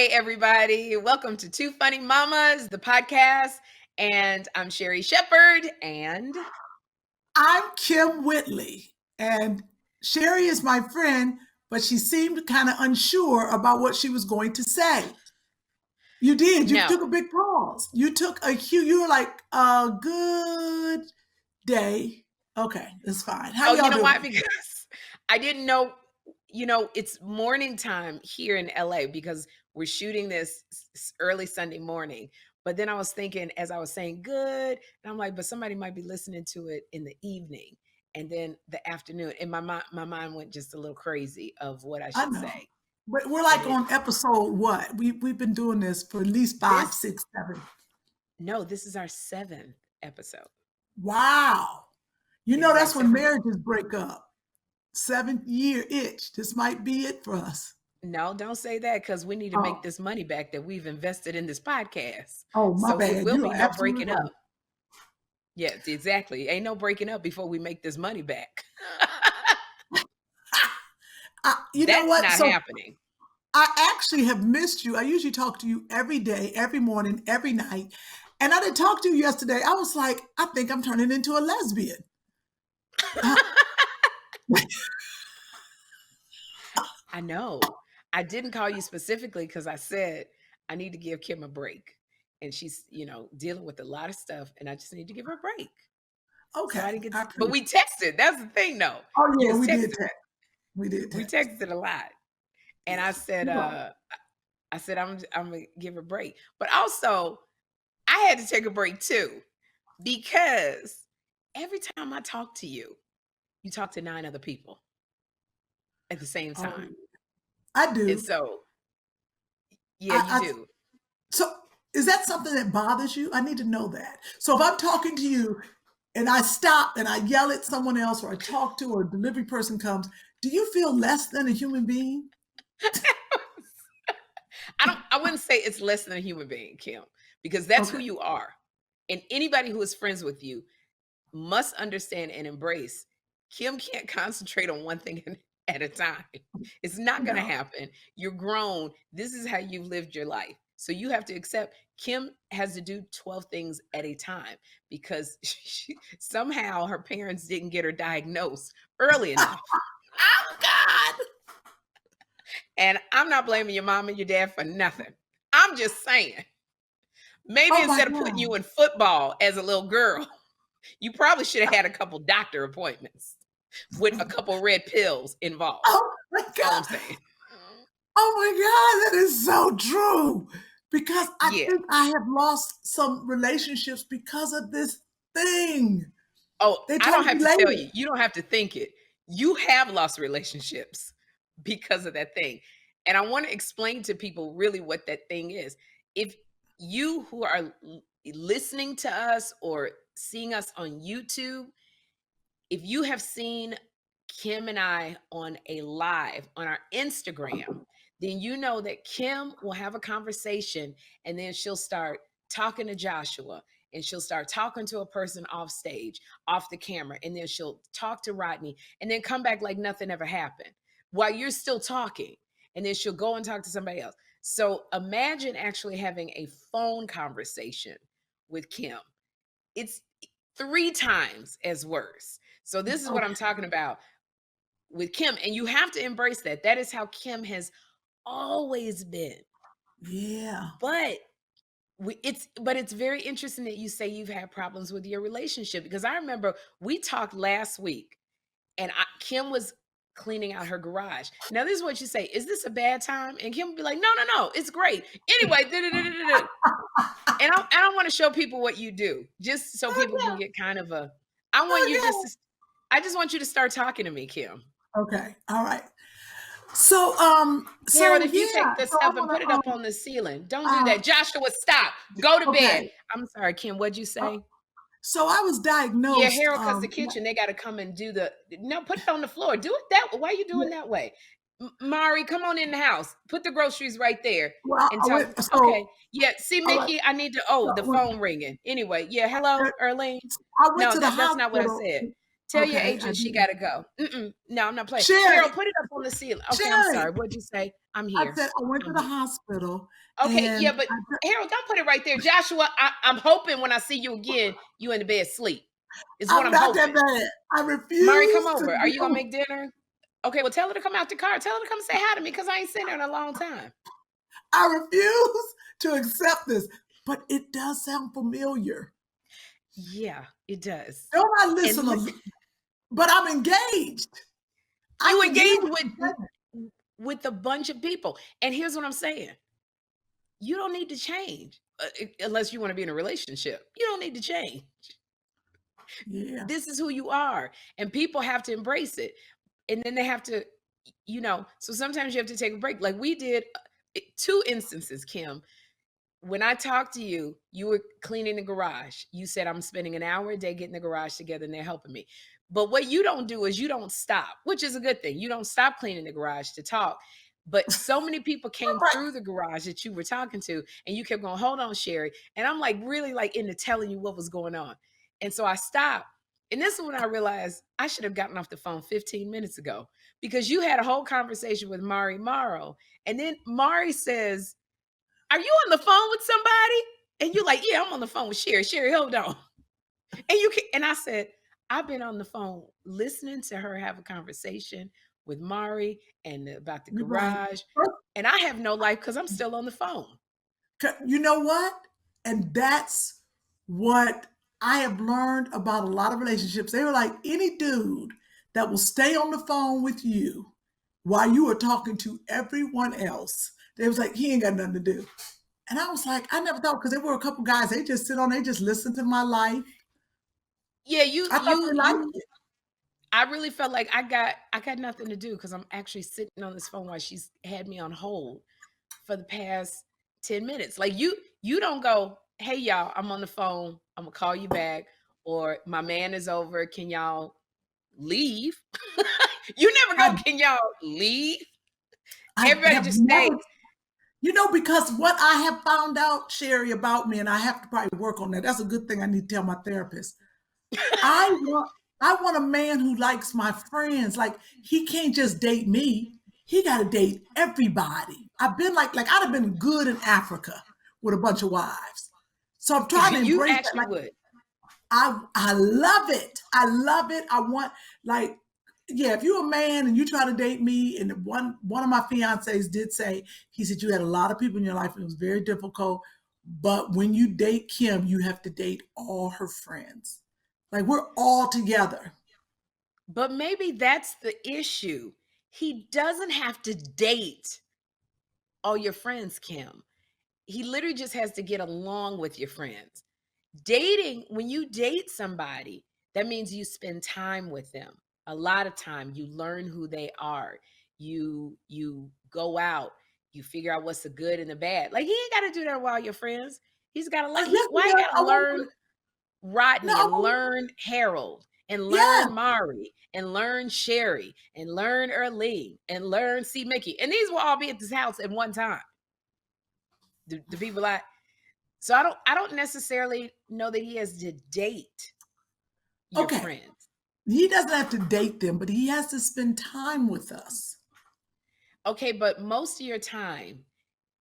Hey, everybody. Welcome to Two Funny Mamas, the podcast. And I'm Sherri Shepherd. And I'm Kym Whitley. And Sherri is my friend, but she seemed kind of unsure about what she was going to say. You did. You took a big pause. You took a cue. You were like, a good day. Okay, that's fine. How y'all doing? Why? Because I didn't know, it's morning time here in LA because we're shooting this early Sunday morning. But then I was thinking, as I was saying good, and I'm like, but somebody might be listening to it in the evening and then the afternoon. And my mind went just a little crazy of what I should say. But we're like on episode what? We've been doing this for at least 5, 6, 7. No, this is our 7th episode. Wow. That's when marriages break up. 7th year itch. This might be it for us. No, don't say that because we need to make this money back that we've invested in this podcast. Oh, my bad. It will be no breaking up. Yes, exactly. Ain't no breaking up before we make this money back. That's not happening. I actually have missed you. I usually talk to you every day, every morning, every night. And I didn't talk to you yesterday. I was like, I think I'm turning into a lesbian. I know. I didn't call you specifically because I said I need to give Kym a break. And she's, dealing with a lot of stuff, and I just need to give her a break. Okay. So I didn't get but we texted. That's the thing, though. Oh, yeah, we did text. We texted a lot. And I said, I'm gonna give her a break. But also, I had to take a break too, because every time I talk to you, you talk to 9 other people at the same time. I do. And so, you do. So is that something that bothers you? I need to know that. So if I'm talking to you and I stop and I yell at someone else, or I talk to, or a delivery person comes, do you feel less than a human being? I wouldn't say it's less than a human being, Kym, because that's who you are. And anybody who is friends with you must understand and embrace Kym can't concentrate on one thing at a time. It's not going to happen. You're grown. This is how you've lived your life. So you have to accept Kym has to do 12 things at a time because somehow her parents didn't get her diagnosed early enough. Oh, God. And I'm not blaming your mom and your dad for nothing. I'm just saying, maybe instead of putting you in football as a little girl, you probably should have had a couple doctor appointments with a couple red pills involved. Oh, my God. I'm saying. Oh, my God. That is so true. Because I think I have lost some relationships because of this thing. Oh, I don't have to tell you. You don't have to think it. You have lost relationships because of that thing. And I want to explain to people really what that thing is. If you who are listening to us or seeing us on YouTube, if you have seen Kym and I on a live on our Instagram, then you know that Kym will have a conversation and then she'll start talking to Joshua and she'll start talking to a person off stage, off the camera, and then she'll talk to Rodney and then come back like nothing ever happened while you're still talking. And then she'll go and talk to somebody else. So imagine actually having a phone conversation with Kym. It's 3 times as worse. So this is what I'm talking about with Kym. And you have to embrace that. That is how Kym has always been. Yeah. But it's very interesting that you say you've had problems with your relationship, because I remember we talked last week and Kym was cleaning out her garage. Now, this is what you say. Is this a bad time? And Kym would be like, no, it's great. Anyway, and I want to show people what you do, just so people can get kind of I just want you to start talking to me, Kym. Okay. All right. So, Harold, if you take this stuff and put it up on the ceiling, don't do that. Joshua, stop. Go to bed. I'm sorry, Kym. What'd you say? So I was diagnosed. Yeah, Harold, because the kitchen, they got to come and do put it on the floor. Do it that way. Why are you doing that way? Mari, come on in the house. Put the groceries right there. Well, okay. Yeah. See, Mickey, I need to. The phone ringing. Anyway. Yeah. Hello, Erlene. That's not what I said. Tell your agent she got to go. No, I'm not playing. Sherri. Harold, put it up on the ceiling. Okay, Sherri. I'm sorry. What'd you say? I'm I here. said I went to I'm the here. hospital. Okay, And yeah, but Harold, don't put it right there. Joshua, I'm hoping when I see you again, you in the bed asleep. Is what I'm I'm not that hoping. bad. I Mari, come refuse to over. Are you gonna do. make dinner? Okay, well, tell her to come out the car. Tell her to come say hi to me because I ain't seen her in a long time. I refuse to accept this. But it does sound familiar. Yeah, it does. Don't I And listen? But I'm engaged. I you can hear engage what you're saying. with a bunch of people. And here's what I'm saying. You don't need to change unless you want to be in a relationship. You don't need to change. Yeah. This is who you are. And people have to embrace it. And then they have to, so sometimes you have to take a break. Like we did 2 instances, Kym. When I talked to you, you were cleaning the garage. You said, I'm spending an hour a day getting the garage together and they're helping me. But what you don't do is you don't stop, which is a good thing. You don't stop cleaning the garage to talk. But so many people came Right. through the garage that you were talking to, and you kept going, hold on, Sherri. And I'm like, really like into telling you what was going on. And so I stopped. And this is when I realized I should have gotten off the phone 15 minutes ago because you had a whole conversation with Mari Morrow. And then Mari says, are you on the phone with somebody? And you're like, yeah, I'm on the phone with Sherri. Sherri, hold on. And I said, I've been on the phone listening to her have a conversation with Mari and about the You're right. garage. And I have no life because I'm still on the phone. You know what? And that's what I have learned about a lot of relationships. They were like, any dude that will stay on the phone with you while you are talking to everyone else, they was like, he ain't got nothing to do. And I was like, I never thought, because there were a couple guys, they just sit on, they just listen to my life. Yeah, I thought they liked it. I really felt like I got nothing to do because I'm actually sitting on this phone while she's had me on hold for the past 10 minutes. Like you don't go, hey y'all, I'm on the phone. I'm gonna call you back. Or my man is over. Can y'all leave? You never go, can y'all leave? Everybody just stay. Because what I have found out, Sherri, about me, and I have to probably work on that. That's a good thing I need to tell my therapist. I want a man who likes my friends. Like he can't just date me. He got to date everybody. I've been like I'd have been good in Africa with a bunch of wives. So I'm trying to You embrace that. actually would. I love it. I love it. I want if you're a man and you try to date me, and one of my fiancés did say, he said, you had a lot of people in your life and it was very difficult. But when you date Kym, you have to date all her friends. Like we're all together. But maybe that's the issue. He doesn't have to date all your friends, Kym. He literally just has to get along with your friends. Dating, when you date somebody, that means you spend time with them. A lot of time. You learn who they are. You go out. You figure out what's the good and the bad. Like he ain't got to do that with all your friends. He's got to like. Why you got to learn Rodney and learn Harold and learn Mari and learn Sherri and learn Erlene and learn C. Mickey? And these will all be at this house at one time. The people so I don't necessarily know that he has to date your friends. He doesn't have to date them, but he has to spend time with us. Okay, but most of your time,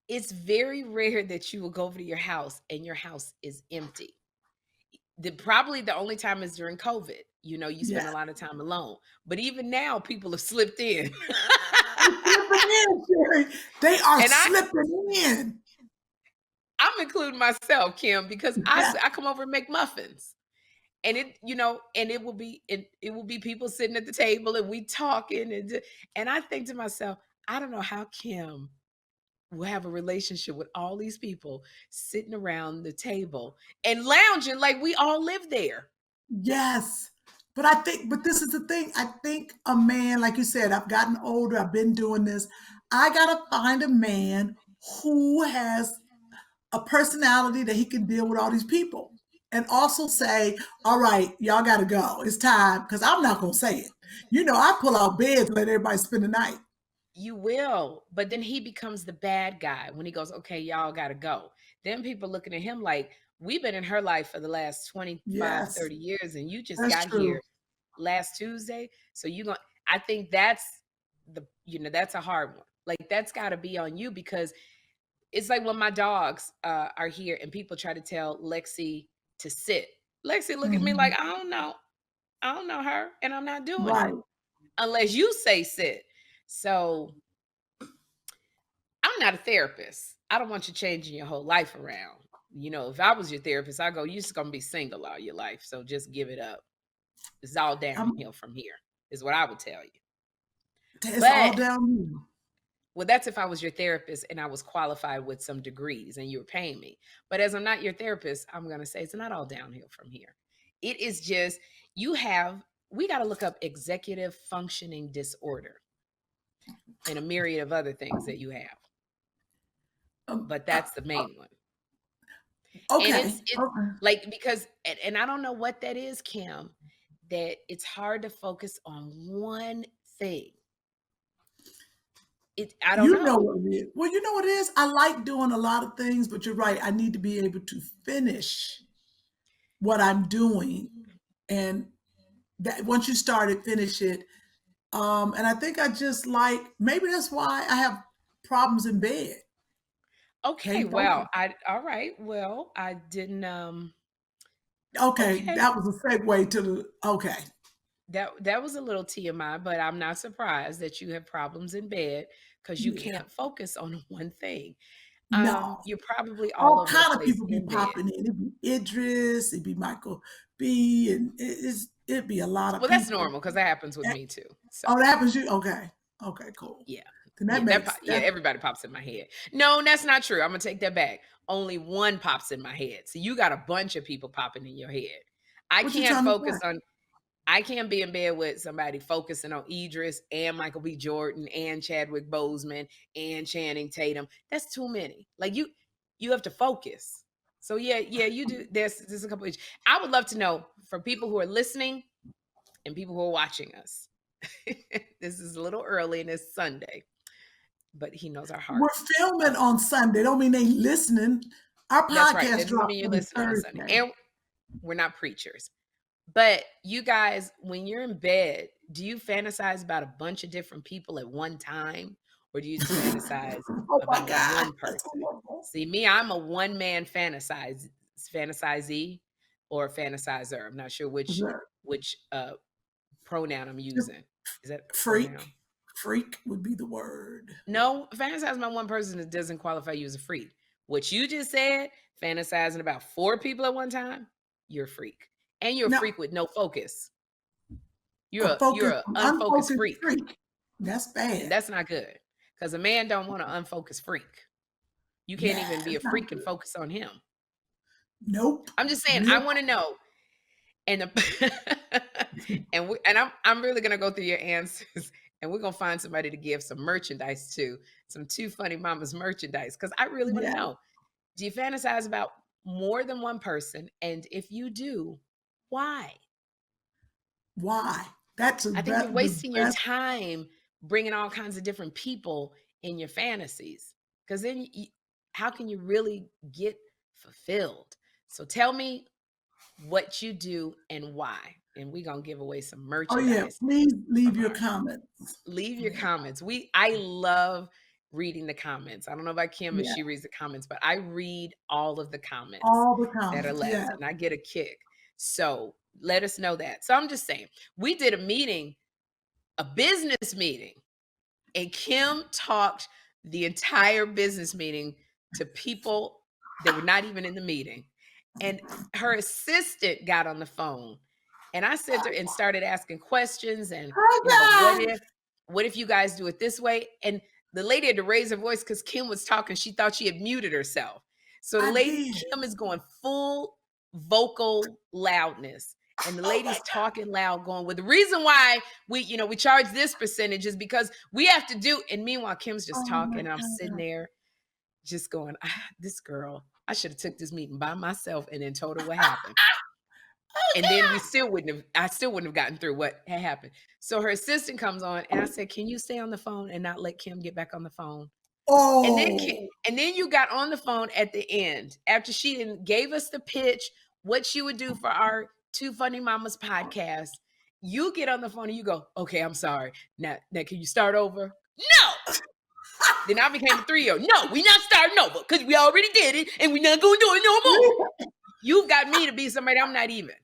it's very rare that you will go over to your house and your house is empty. Probably the only time is during COVID. You spend a lot of time alone. But even now, people have slipped in. They are slipping in. I'm including myself, Kym, because I come over and make muffins. And it will be people sitting at the table and we talking and I think to myself, I don't know how Kym will have a relationship with all these people sitting around the table and lounging like we all live there. Yes. But this is the thing. I think a man, like you said, I've gotten older. I've been doing this. I got to find a man who has a personality that he can deal with all these people and also say, all right, y'all got to go. It's time. Because I'm not going to say it. I pull out beds and let everybody spend the night. You will. But then he becomes the bad guy when he goes, okay, y'all got to go. Then people looking at him like, we've been in her life for the last 25, 30 years, and you just got here last Tuesday. So I think that's that's a hard one. Like, that's got to be on you, because it's like when my dogs are here and people try to tell Lexi to sit. Lexi look at me like, I don't know her, and I'm not doing it unless you say sit. So I'm not a therapist. I don't want you changing your whole life around. You know, if I was your therapist, I go, you're just gonna be single all your life, so just give it up. It's all downhill from here, is what I would tell you. It's all downhill. Well, that's if I was your therapist and I was qualified with some degrees and you were paying me. But as I'm not your therapist, I'm going to say it's not all downhill from here. It is just, we got to look up executive functioning disorder and a myriad of other things that you have. But that's the main one. Okay. And it's like, because, and I don't know what that is, Kym, that it's hard to focus on one thing. I don't know. What it is. Well, you know what it is? I like doing a lot of things, but you're right. I need to be able to finish what I'm doing. And that once you start it, finish it. And I think I just like, maybe that's why I have problems in bed. Okay, well, all right. Well, I didn't Okay, that was a segue to the okay. That was a little TMI, but I'm not surprised that you have problems in bed because you can't focus on one thing. No, you're probably all over kind the of place people be popping in. It'd be Idris, it'd be Michael B, and it'd be a lot of. Well, that's normal because that happens with me too. So. Oh, that happens you? Okay, cool. Yeah, everybody pops in my head. No, that's not true. I'm gonna take that back. Only one pops in my head. So you got a bunch of people popping in your head. I can't focus on. I can't be in bed with somebody focusing on Idris and Michael B. Jordan and Chadwick Boseman and Channing Tatum. That's too many. Like you have to focus. So yeah, you do. There's a couple of. I would love to know, for people who are listening and people who are watching us. This is a little early and it's Sunday, but he knows our heart. We're filming on Sunday. Don't mean they listening. Our podcast drops on Thursday. And we're not preachers. But you guys, when you're in bed, do you fantasize about a bunch of different people at one time? Or do you fantasize about one person? See, me, I'm a one-man fantasizee or fantasizer. I'm not sure which pronoun I'm using. Is that freak? Pronoun? Freak would be the word. No, fantasize about one person that doesn't qualify you as a freak. What you just said, fantasizing about 4 people at one time, you're a freak. And you're a freak with no focus. You're an unfocused freak. That's bad. And that's not good. Because a man don't want an unfocused freak. You can't even be a freak and focus on him. Nope. I'm just saying, I want to know. And I'm really gonna go through your answers, and we're gonna find somebody to give some merchandise to, some Two Funny Mamas merchandise, because I really want to know. Do you fantasize about more than one person? And if you do, why? Why? I think you're wasting your time bringing all kinds of different people in your fantasies, because then how can you really get fulfilled? So tell me what you do and why, and we're gonna give away some merchandise. Oh yeah, please leave your comments. Leave your comments. I love reading the comments. I don't know about Kym if she reads the comments, but I read all of the comments. That are left, and I get a kick. So let us know that. So I'm just saying, we did a business meeting, and Kym talked the entire business meeting to people that were not even in the meeting. And her assistant got on the phone, and I sent her and started asking questions. And what if you guys do it this way? And the lady had to raise her voice because Kym was talking. She thought she had muted herself. So the lady, Kym, is going full vocal loudness. And the lady's talking loud, going, well, the reason why we charge this percentage is because we have to do. And meanwhile, Kym's just talking, and I'm sitting there just going, this girl, I should have took this meeting by myself and then told her what happened. And then I still wouldn't have gotten through what had happened. So her assistant comes on, and I said, can you stay on the phone and not let Kym get back on the phone? Oh. And then you got on the phone at the end after she gave us the pitch, what she would do for our Two Funny Mamas podcast. You get on the phone and you go, okay, I'm sorry. Now can you start over? No. Then I became a 3-year-old. No, we not starting over because we already did it and we're not going to do it no more. You've got me to be somebody I'm not even.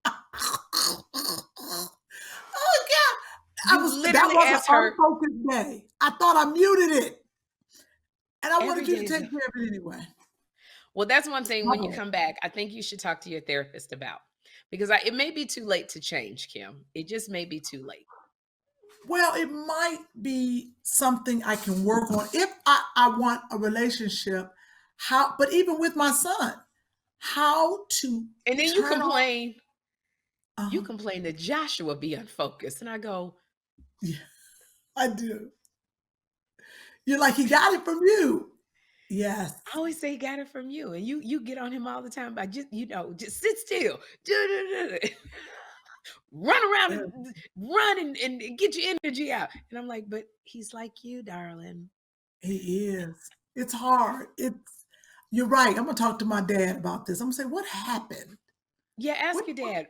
Oh, God. That was an unfocused day. I thought I muted it. And I wanted you to take care of it anyway. Well, that's one thing when you come back, I think you should talk to your therapist about. Because it may be too late to change, Kym. It just may be too late. Well, it might be something I can work on if I want a relationship. But even with my son, how to. And then you complain. You complain that Joshua be unfocused. And I go, yeah, I do. You're like, he got it from you. Yes. I always say he got it from you. And you get on him all the time by just sit still. Run around and run and get your energy out. And I'm like, but he's like you, darling. He is. It's hard. You're right. I'm going to talk to my dad about this. I'm going to say, what happened? Yeah, ask your dad.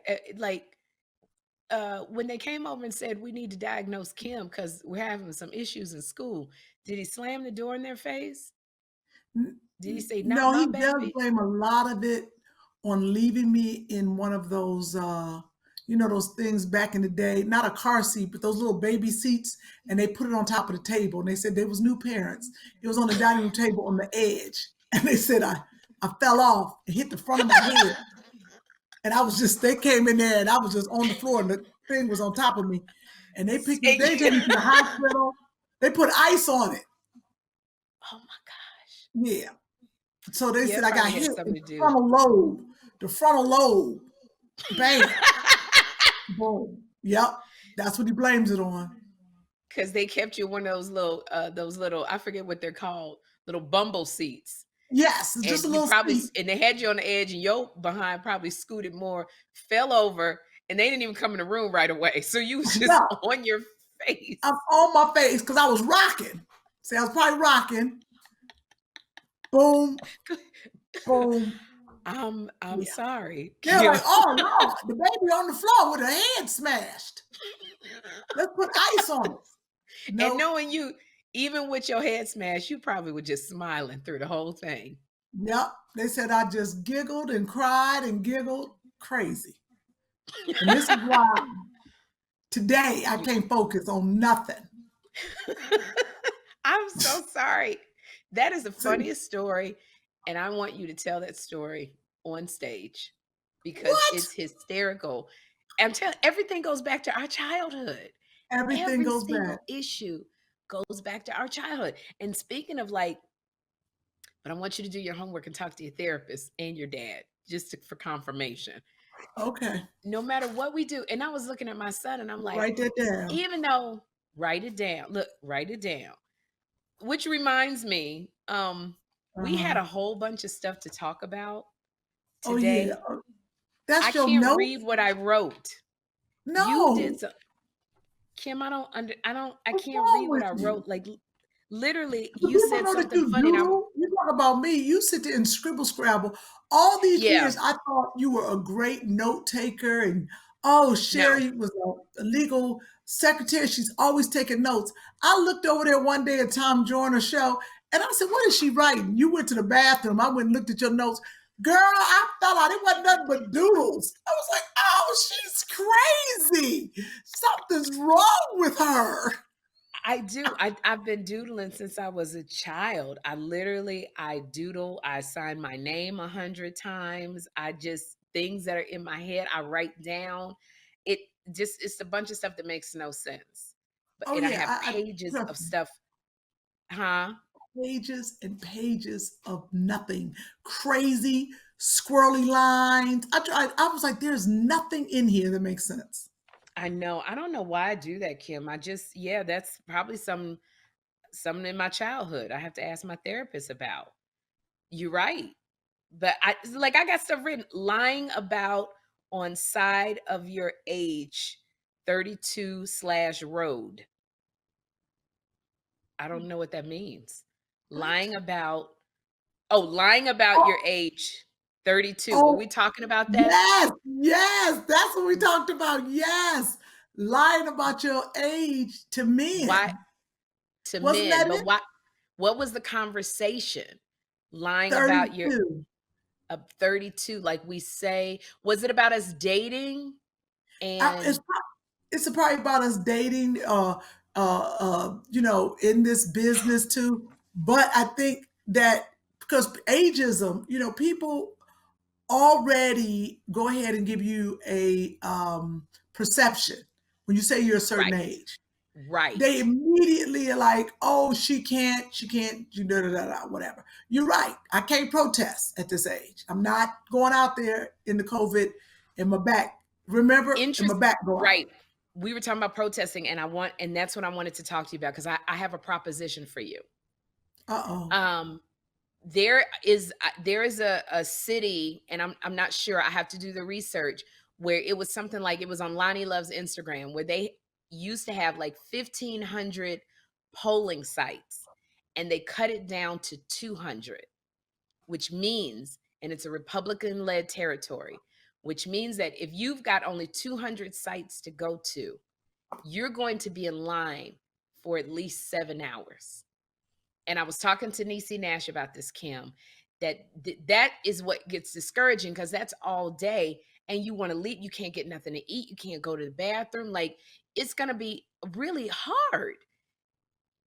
When they came over and said, we need to diagnose Kym because we're having some issues in school, did he slam the door in their face? Did he say, no, he does blame a lot of it on leaving me in one of those, those things back in the day, not a car seat, but those little baby seats, and they put it on top of the table. And they said they was new parents. It was on the dining room table on the edge. And they said I fell off and hit the front of my head. And they came in there and I was just on the floor and the thing was on top of me. And they took me to the hospital. They put ice on it. Oh my gosh. Yeah. So they said I got hit the frontal lobe. Bam. Boom. Yep. That's what he blames it on. Because they kept you one of those little, I forget what they're called, little bumble seats. Yes, it's just a little seat. And they had you on the edge and your behind probably scooted more, fell over, and they didn't even come in the room right away. So you was just on your face. I'm on my face because I was rocking. See, I was probably rocking. Boom. Boom. I'm sorry. They're like, oh no, the baby on the floor with her head smashed. Let's put ice on it. Nope. And knowing you, even with your head smashed, you probably were just smiling through the whole thing. Yep. They said I just giggled and cried and giggled crazy. And this is why today I can't focus on nothing. I'm so sorry. That is the funniest story. And I want you to tell that story on stage because it's hysterical. I'm telling everything goes back to our childhood. Everything goes back. Every single issue goes back to our childhood. And speaking of but I want you to do your homework and talk to your therapist and your dad for confirmation. Okay. No matter what we do. And I was looking at my son and I'm like, write that down. Even though, write it down. Look, write it down. Which reminds me, we had a whole bunch of stuff to talk about today. Oh, yeah. That's I can't read what I wrote. No. You did Kym, I can't read what I wrote. Like literally, you said something funny. You talk about me. You sit there and scribble scrabble. All these years, I thought you were a great note taker. And Sherri was a legal secretary. She's always taking notes. I looked over there one day at Tom Joyner show, and I said, "What is she writing?" You went to the bathroom. I went and looked at your notes. Girl, I fell out. It wasn't nothing but doodles. I was like, oh, she's crazy. Something's wrong with her. I do. I've been doodling since I was a child. I doodle. I sign my name 100 times. Things that are in my head, I write down. It's a bunch of stuff that makes no sense. I have pages of stuff. Huh? Pages and pages of nothing. Crazy, squirrely lines. I was like, there's nothing in here that makes sense. I know. I don't know why I do that, Kym. That's probably something in my childhood I have to ask my therapist about. You're right. But I got stuff written, lying about on side of your age, 32/road. I don't know what that means. Lying about your age, 32. Were we talking about that? Yes, that's what we talked about. Yes, lying about your age to men. Why to Wasn't men? But why? What was the conversation? Lying about your 32. 32, like we say. Was it about us dating? And It's probably about us dating, in this business too. But I think that because ageism, people already go ahead and give you a perception when you say you're a certain right, age. right. They immediately are like, oh, she can't, whatever. You're right. I can't protest at this age. I'm not going out there in the COVID in my back. Remember, in my back going Right. We were talking about protesting, and that's what I wanted to talk to you about, because I have a proposition for you. Uh-oh. There is a city, and I'm not sure, I have to do the research, where it was something like, it was on Lonnie Love's Instagram, where they used to have like 1,500 polling sites, and they cut it down to 200, which means, and it's a Republican-led territory, which means that if you've got only 200 sites to go to, you're going to be in line for at least 7 hours. And I was talking to Niecy Nash about this, Kym, that is what gets discouraging, because that's all day, and you want to leave, you can't get nothing to eat, you can't go to the bathroom. Like, it's going to be really hard.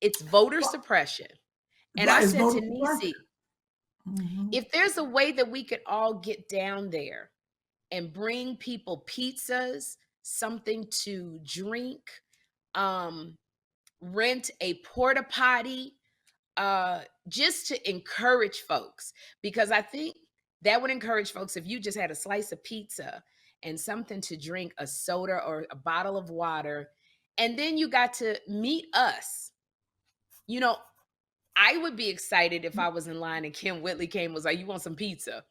It's voter suppression. And I said to Niecy, if there's a way that we could all get down there and bring people pizzas, something to drink, rent a porta potty, just to encourage folks, because I think that would encourage folks if you just had a slice of pizza and something to drink, a soda or a bottle of water, and then you got to meet us. I would be excited if I was in line and Kym Whitley came, was like, you want some pizza?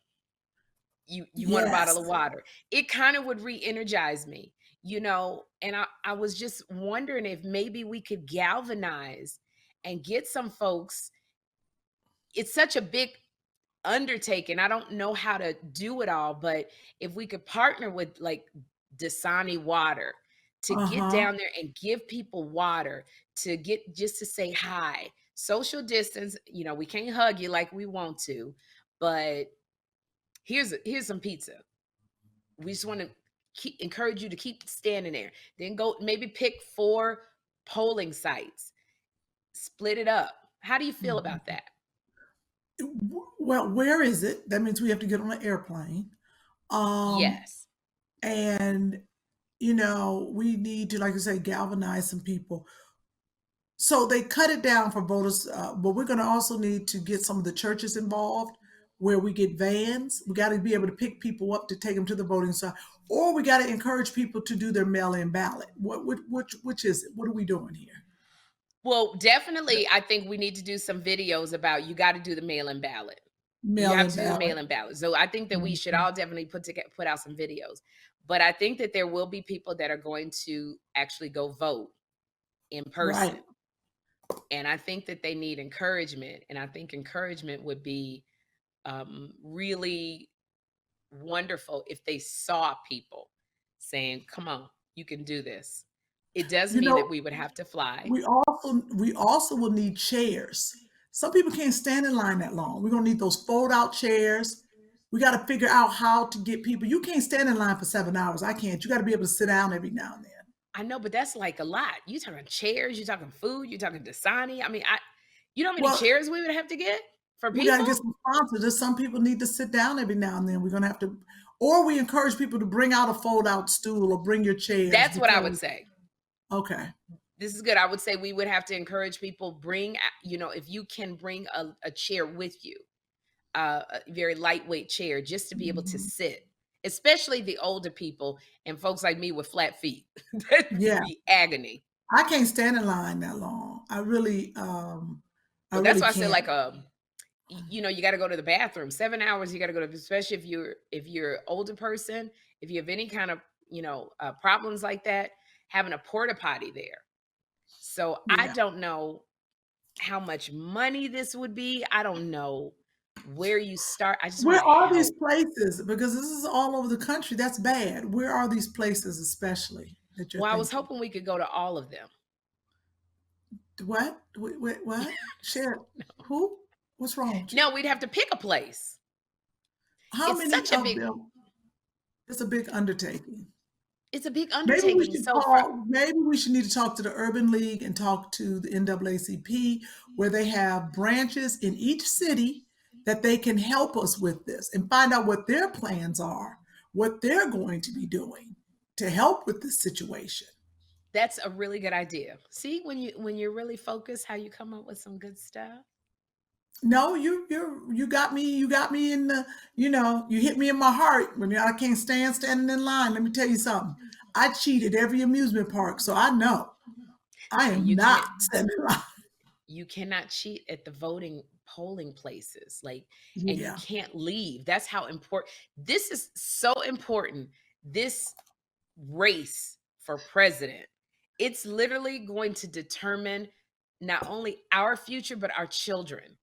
You want a bottle of water? It kind of would re-energize me, and I was just wondering if maybe we could galvanize and get some folks. It's such a big undertaking. I don't know how to do it all, but if we could partner with like Dasani Water to get down there and give people water, to get, just to say hi, social distance, we can't hug you like we want to, but here's some pizza. We just want to encourage you to keep standing there. Then go maybe pick 4 polling sites, split it up. How do you feel about that? Well, where is it? That means we have to get on an airplane. Yes. And, we need to, like you say, galvanize some people. So they cut it down for voters, but we're going to also need to get some of the churches involved, where we get vans. We got to be able to pick people up to take them to the voting site, or we got to encourage people to do their mail-in ballot. Which is it? What are we doing here? Well, definitely, I think we need to do some videos about, you got to do the mail-in ballot. You have to do the mail-in ballot. So I think that we should all definitely put out some videos. But I think that there will be people that are going to actually go vote in person. Right. And I think that they need encouragement. And I think encouragement would be really wonderful if they saw people saying, come on, you can do this. It does mean that we would have to fly. We also will need chairs. Some people can't stand in line that long. We're going to need those fold-out chairs. We got to figure out how to get people. You can't stand in line for 7 hours. I can't. You got to be able to sit down every now and then. I know, but that's like a lot. You talking chairs, you talking food, you talking Dasani. I mean, you know how many chairs we would have to get for people? We got to get some sponsors. Some people need to sit down every now and then. We're going to have to, or we encourage people to bring out a fold-out stool or bring your chairs. That's what I would say. Okay. This is good. I would say we would have to encourage people, bring, if you can bring a chair with you, a very lightweight chair, just to be able to sit, especially the older people and folks like me with flat feet. That would be agony. I can't stand in line that long. I really, that's why I said, like, you got to go to the bathroom. 7 hours, you got to go to, especially if you're an older person, if you have any kind of, problems like that, having a porta potty there. So I don't know how much money this would be. I don't know where you start. Where are these places? Because this is all over the country. That's bad. Where are these places, especially? Well, I was hoping we could go to all of them. What? Wait, what? Sherri, who? What's wrong with you? No, we'd have to pick a place. How It's many such a of big, them? It's a big undertaking. it's a big Maybe we undertaking. should So call, maybe we should need to talk to the Urban League and talk to the NAACP, where they have branches in each city that they can help us with this and find out what their plans are, what they're going to be doing to help with this situation. that's a really good idea. See, when you're really focused, how you come up with some good stuff. No, you got me. You got me in the. You hit me in my heart when I can't stand standing in line. Let me tell you something. I cheat at every amusement park, so I know I See, am not standing in line. you cannot cheat at the voting polling places, like, and you Yeah. can't leave. That's how important this is. So important. This race for president, it's literally going to determine not only our future but our children.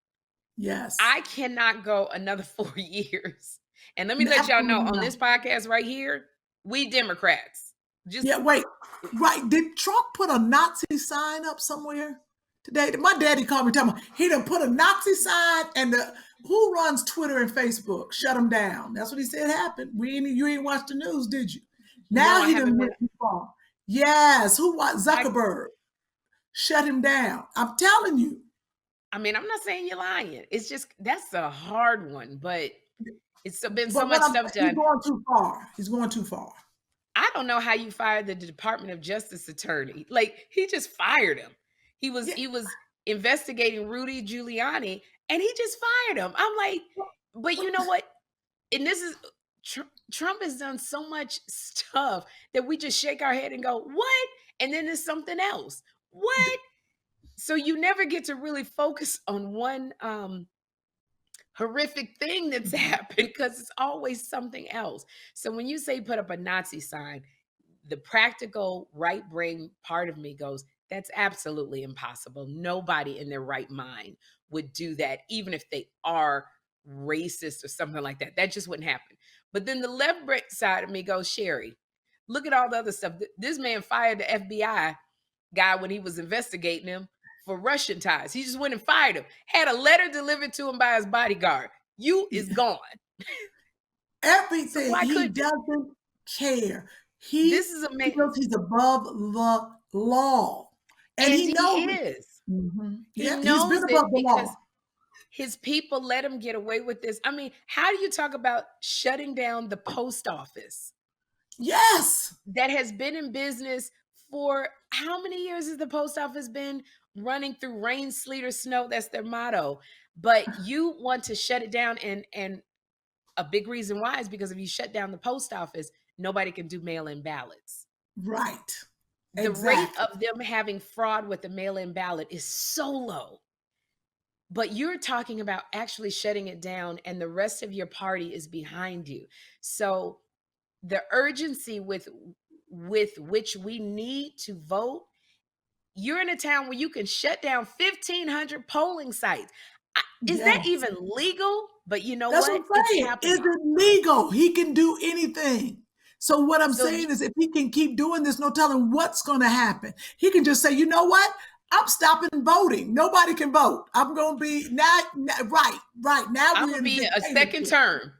Yes. I cannot go another 4 years. And let me let y'all know, Absolutely on not. this podcast right here, we Democrats. Just Yeah, wait. Right. Did Trump put a Nazi sign up somewhere today? My daddy called me talking about he done put a Nazi sign, and who runs Twitter and Facebook? Shut him down. That's what he said happened. You ain't watched the news, did you? Now no, I he haven't done been. went too far. Yes, who was Zuckerberg? Shut him down. I'm telling you. I mean, I'm not saying you're lying. It's just that's a hard one, but it's been so But what much I'm stuff he's done. going too far. He's going too far. I don't know how you fired the Department of Justice attorney. Like, he just fired him. Yeah. He was investigating Rudy Giuliani, and he just fired him. I'm like, but you know what? And this is Trump has done so much stuff that we just shake our head and go, what? And then there's something else. What? So you never get to really focus on one horrific thing that's happened, because it's always something else. So when you say put up a Nazi sign, the practical right brain part of me goes, that's absolutely impossible. Nobody in their right mind would do that, even if they are racist or something like that. That just wouldn't happen. But then the left brain side of me goes, Sherri, look at all the other stuff. This man fired the FBI guy when he was investigating him for Russian ties. He just went and fired him. Had a letter delivered to him by his bodyguard. You is gone. Everything. So why He couldn't doesn't care. He this is amazing? feels he's above the law. And he He knows it. is. He Yeah, he's knows been it above the because law. his people let him get away with this. I mean, how do you talk about shutting down the post office Yes. that has been in business for how many years has the post office been running through rain, sleet, or snow? That's their motto. But you want to shut it down, and a big reason why is because if you shut down the post office, nobody can do mail-in ballots. Right. The rate of them having fraud with the mail-in ballot is so low. But you're talking about actually shutting it down, and the rest of your party is behind you. So the urgency with which we need to vote, you're in a town where you can shut down 1,500 polling sites. Is that even legal? But you know That's what? what I'm It's saying. happening. Is it legal? He can do anything. So what I'm So saying is, if he can keep doing this, no telling what's going to happen. He can just say, you know what? I'm stopping voting. Nobody can vote. I'm going to be right. Now I'm we're going to in be a second term.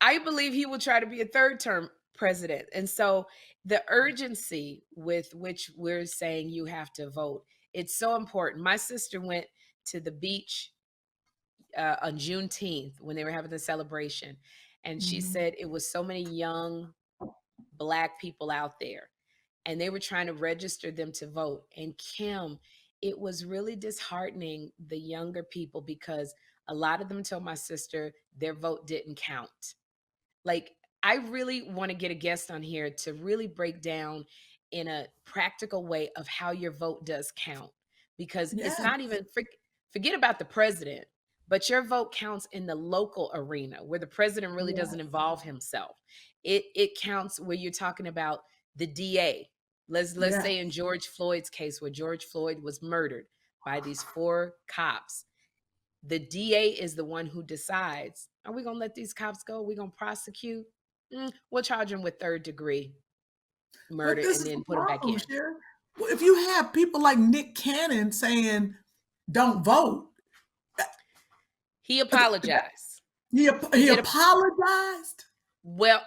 I believe he will try to be a third term president. And so the urgency with which we're saying you have to vote, it's so important. My sister went to the beach on Juneteenth when they were having the celebration. And she said it was so many young Black people out there, and they were trying to register them to vote. And Kym, it was really disheartening, the younger people, because a lot of them told my sister their vote didn't count. Like, I really want to get a guest on here to really break down in a practical way of how your vote does count, because it's not even forget about the president, but your vote counts in the local arena where the president really doesn't involve himself. It counts where you're talking about the DA. Let's say in George Floyd's case, where George Floyd was murdered by these 4 cops. The DA is the one who decides, are we going to let these cops go? Are we going to prosecute? We'll charge them with 3rd degree murder and then put them back in. Sherri. Well, if you have people like Nick Cannon saying, don't vote. He apologized. He apologized? Well,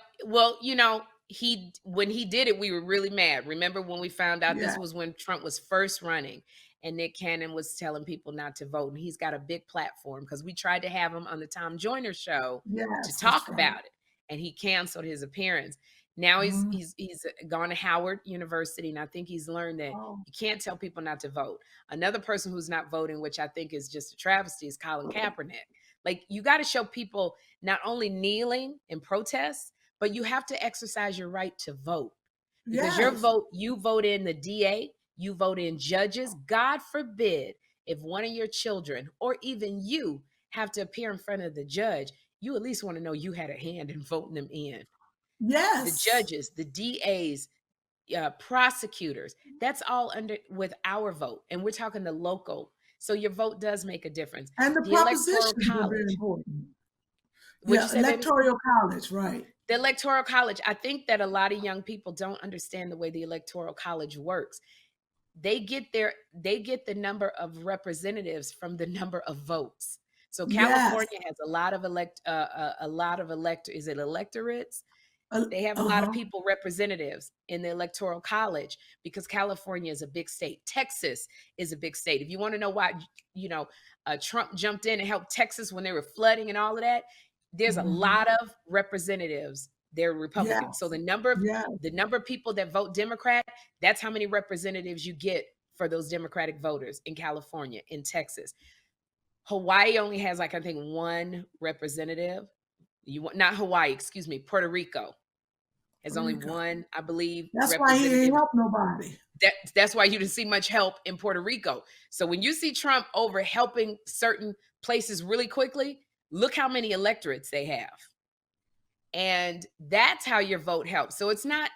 when he did it, we were really mad. Remember when we found out this was when Trump was first running and Nick Cannon was telling people not to vote. And he's got a big platform because we tried to have him on the Tom Joyner Show to talk about it. And he canceled his appearance. Now he's gone to Howard University, and I think he's learned that you can't tell people not to vote. Another person who's not voting, which I think is just a travesty, is Colin Kaepernick. Like, you got to show people not only kneeling in protest, but you have to exercise your right to vote. Because your vote, you vote in the DA, you vote in judges. God forbid if one of your children or even you have to appear in front of the judge, you at least want to know you had a hand in voting them in. Yes. The judges, the DAs, prosecutors, that's all with our vote. And we're talking the local. So your vote does make a difference. And the electoral college. Very important. Electoral college, right. The electoral college. I think that a lot of young people don't understand the way the electoral college works. They get the number of representatives from the number of votes. So California has a lot of electorates? They have a lot of people, representatives in the electoral college, because California is a big state. Texas is a big state. If you want to know why, Trump jumped in and helped Texas when they were flooding and all of that, there's a lot of representatives. They're Republicans. So the number of people that vote Democrat, that's how many representatives you get for those Democratic voters in California, in Texas. Hawaii only has, I think, one representative. Not Hawaii, excuse me, Puerto Rico has only one, I believe. That's why he didn't help nobody. That's why you didn't see much help in Puerto Rico. So when you see Trump over helping certain places really quickly, look how many electorates they have. And that's how your vote helps. So it's not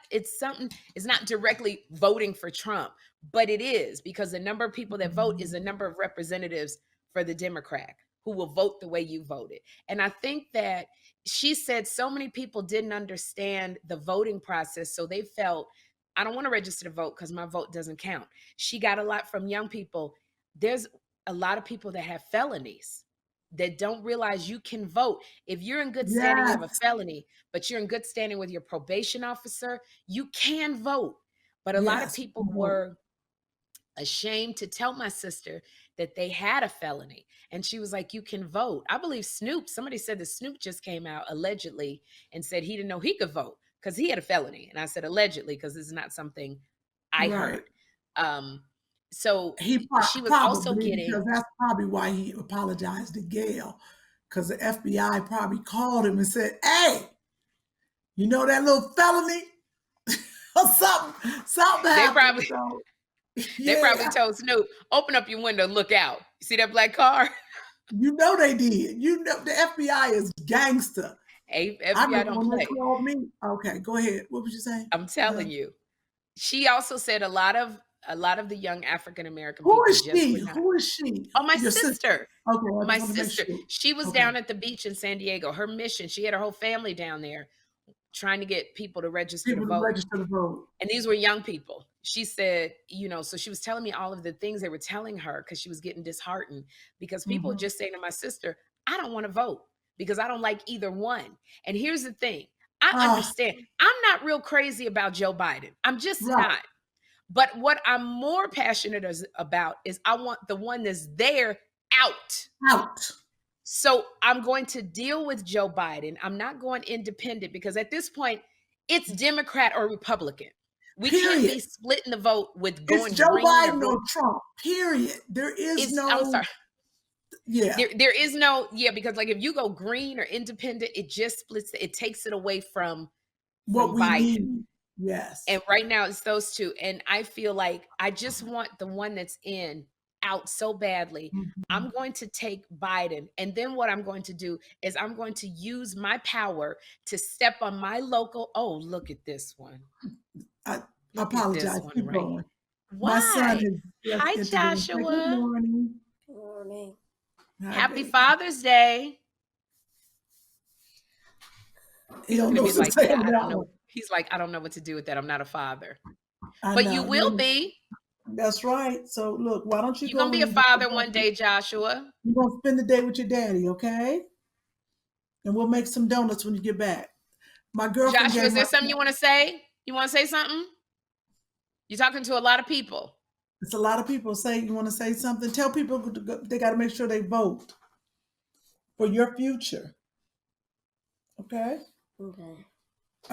directly voting for Trump, but it is, because the number of people that vote is the number of representatives for the Democrat who will vote the way you voted. And I think that she said so many people didn't understand the voting process. So they felt, I don't want to register to vote because my vote doesn't count. She got a lot from young people. There's a lot of people that have felonies that don't realize you can vote. If you're in good standing, you have a felony, but you're in good standing with your probation officer, you can vote. But a lot of people were ashamed to tell my sister that they had a felony. And she was like, you can vote. I believe somebody said that Snoop just came out allegedly and said he didn't know he could vote because he had a felony. And I said allegedly, because this is not something I heard. So she was also getting... Because that's probably why he apologized to Gail, because the FBI probably called him and said, hey, you know that little felony? Or something happened. They probably told Snoop, open up your window, look out. You see that black car? You know they did. You know the FBI is gangster. FBI don't play. Called me. Okay, go ahead. What was you saying? I'm telling you. She also said a lot of the young African American people. Who is she? Who is she? Oh, my sister. Okay, my sister. Sure. She was down at the beach in San Diego. Her mission, she had her whole family down there trying to get people to register to vote. And these were young people. She said, so she was telling me all of the things they were telling her because she was getting disheartened because people were just saying to my sister, I don't want to vote because I don't like either one. And here's the thing. I understand. I'm not real crazy about Joe Biden. I'm just not. But what I'm more passionate about is I want the one that's there out. So I'm going to deal with Joe Biden. I'm not going independent because at this point, it's Democrat or Republican. We can't be splitting the vote with going it's Joe Biden or Trump. Period. There is no. I'm sorry. Yeah. There is no. Yeah, because like if you go green or independent, it just splits. It takes it away from what we Biden. Need. Yes. And right now it's those two. And I feel like I just want the one that's out so badly. I'm going to take Biden. And then what I'm going to do is I'm going to use my power to step on my local. Oh, look at this one. I apologize. Keep going. Why? My son is. Hi, Joshua. Good morning. Good morning. Happy Father's Day. He don't know I don't know. He's like, I don't know what to do with that. I'm not a father. But you will be. That's right. So look, why don't you You're go going to in be a and get father your one day, Joshua. You're going to spend the day with your daddy, okay? And we'll make some donuts when you get back. My girlfriend Joshua, gave is there my... something you want to say? You want to say something? You're talking to a lot of people. It's a lot of people. Say, you want to say something? Tell people they got to make sure they vote for your future. Okay? Okay.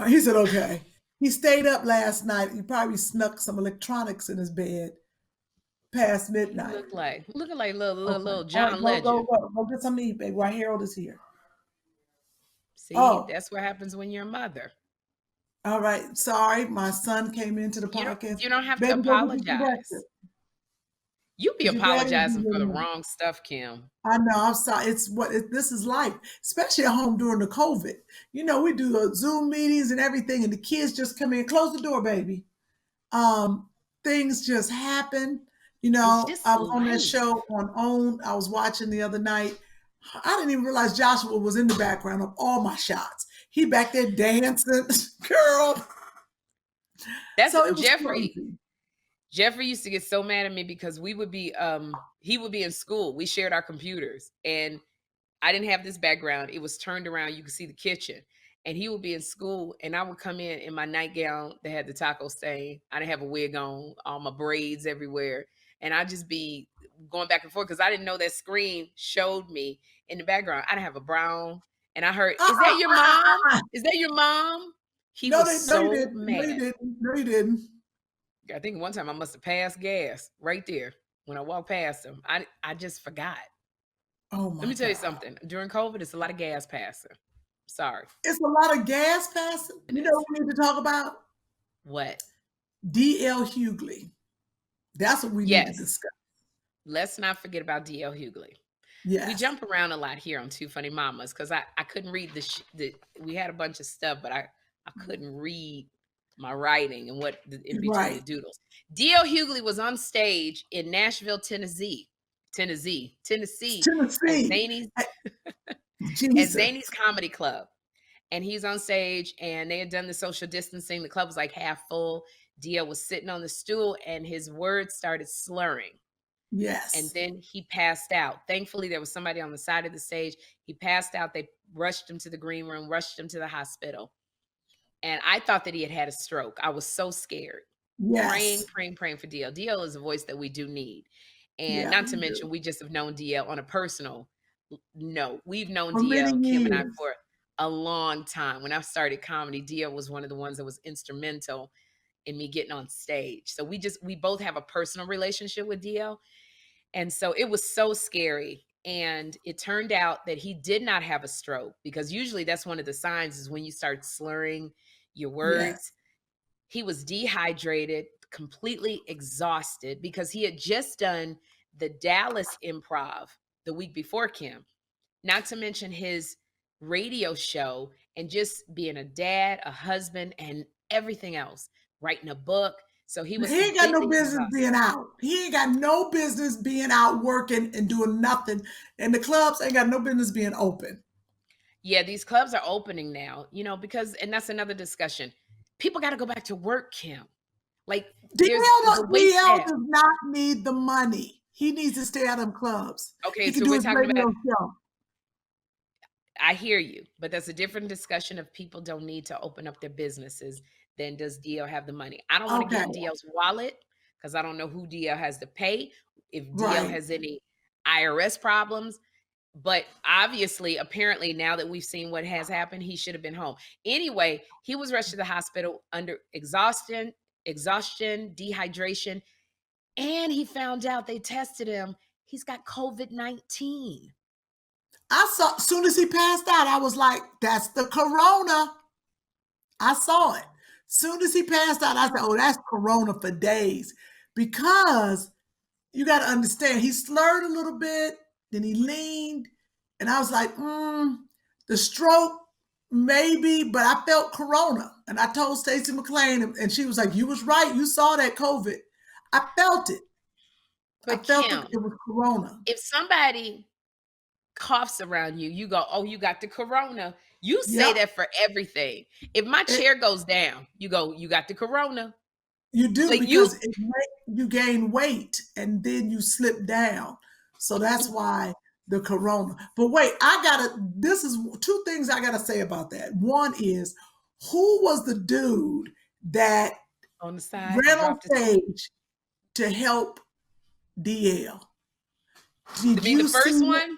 He said, okay. He stayed up last night. He probably snuck some electronics in his bed past midnight. Looking like little John right, Legend. Go get something to eat, baby, while Harold is here. See, that's what happens when you're a mother. All right. Sorry, my son came into the podcast. You don't have baby, to apologize. You be apologizing for the wrong stuff, Kym. I know. I'm sorry. This is life, especially at home during the COVID. You know, we do Zoom meetings and everything, and the kids just come in. Close the door, baby. Things just happen. You know, I was on that show on OWN. I was watching the other night. I didn't even realize Joshua was in the background of all my shots. He back there dancing, girl. That's so Jeffrey. Crazy. Jeffrey used to get so mad at me because he would be in school. We shared our computers and I didn't have this background. It was turned around. You could see the kitchen and he would be in school and I would come in my nightgown that had the taco stain. I didn't have a wig on, all my braids everywhere. And I'd just be going back and forth because I didn't know that screen showed me in the background. I didn't have a brown and I heard, is that your mom? Is that your mom? He was so mad. No, he didn't. I think one time I must have passed gas right there when I walked past him. I just forgot. Oh my! Let me tell you something. During COVID, it's a lot of gas passing. Sorry. It's a lot of gas passing. You know what we need to talk about? What? DL Hughley. That's what we need to discuss. Let's not forget about DL Hughley. Yes. We jump around a lot here on Two Funny Mamas because I couldn't read we had a bunch of stuff, but I couldn't read my writing and what in between the doodles. DL Hughley was on stage in Nashville, Tennessee. At Zany's Comedy Club. And he's on stage and they had done the social distancing. The club was like half full. DL was sitting on the stool and his words started slurring. Yes. And then he passed out. Thankfully, there was somebody on the side of the stage. He passed out. They rushed him to the green room, rushed him to the hospital. And I thought that he had a stroke. I was so scared. Yes. Praying for DL. DL is a voice that we do need. And not to mention, we just have known DL on a personal note. We've known DL, Kym and I, for a long time. When I started comedy, DL was one of the ones that was instrumental in me getting on stage. So we both have a personal relationship with DL. And so it was so scary. And it turned out that he did not have a stroke because usually that's one of the signs is when you start slurring your words. Yes. He was dehydrated, completely exhausted because he had just done the Dallas Improv the week before Kym, not to mention his radio show and just being a dad, a husband, and everything else, writing a book. So he ain't got no business being out. He ain't got no business being out working and doing nothing. And the clubs ain't got no business being open. Yeah, these clubs are opening now, because, and that's another discussion. People got to go back to work, Kym. Like DL does not need the money. He needs to stay out of clubs. Okay, so we're talking about show. I hear you, but that's a different discussion of people don't need to open up their businesses. Then does DL have the money? I don't want to get in DL's wallet because I don't know who DL has to pay, if DL has any IRS problems. But obviously, apparently, now that we've seen what has happened, he should have been home. Anyway, he was rushed to the hospital under exhaustion, dehydration, and he found out they tested him. He's got COVID-19. I saw, as soon as he passed out, I was like, that's the corona. I saw it. Soon as he passed out, I said, oh, that's corona for days. Because you got to understand, he slurred a little bit, then he leaned, and I was like, the stroke, maybe, but I felt corona. And I told Stacey McLean, and she was like, you was right. You saw that COVID. I felt it. But I felt it was corona. If somebody coughs around you, you go, oh, you got the corona. You say that for everything. If my chair goes down, you go, you got the corona. You do, Like because you gain weight and then you slip down. So that's why the corona. But wait, this is two things I gotta say about that. One is, who was the dude that on the side ran on dropped his feet. stage to help DL? To be the first one?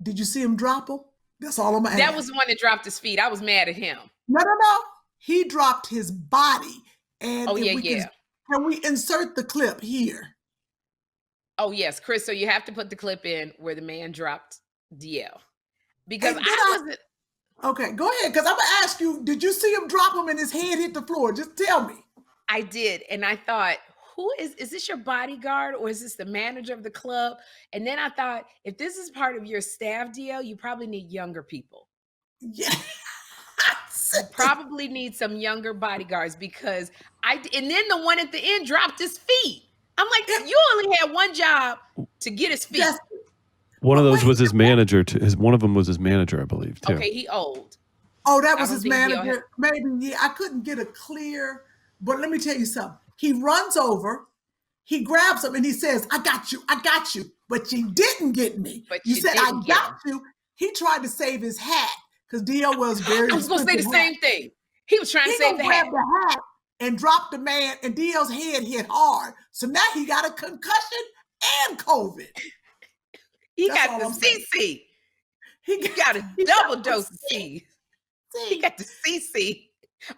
Did you see him drop him? That's all I'm gonna That ask. was the one that dropped his feet. I was mad at him. No. He dropped his body. And Oh, if yeah, we yeah. can we insert the clip here? Oh, yes, Chris, so you have to put the clip in where the man dropped DL. Because Okay, go ahead, because I'm gonna ask you, did you see him drop him and his head hit the floor? Just tell me. I did, and I thought, is this your bodyguard or is this the manager of the club? And then I thought, if this is part of your staff, DL, you probably need younger people. Yeah. You probably need some younger bodyguards, because and then the one at the end dropped his feet. I'm like, you only had one job to get his feet. One of those was his manager. One of them was his manager, I believe, too. Okay, he old. Oh, that was his manager. Maybe, yeah, I couldn't get a clear, but let me tell you something. He runs over, he grabs him, and he says, I got you, but you didn't get me. But you said, I got you. He tried to save his hat, because DL was very I was going to say the same thing. He was trying to save the hat. The hat and dropped the man, and DL's head hit hard. So now he got a concussion and COVID. He got the CC. He got a double dose of C. He got the CC.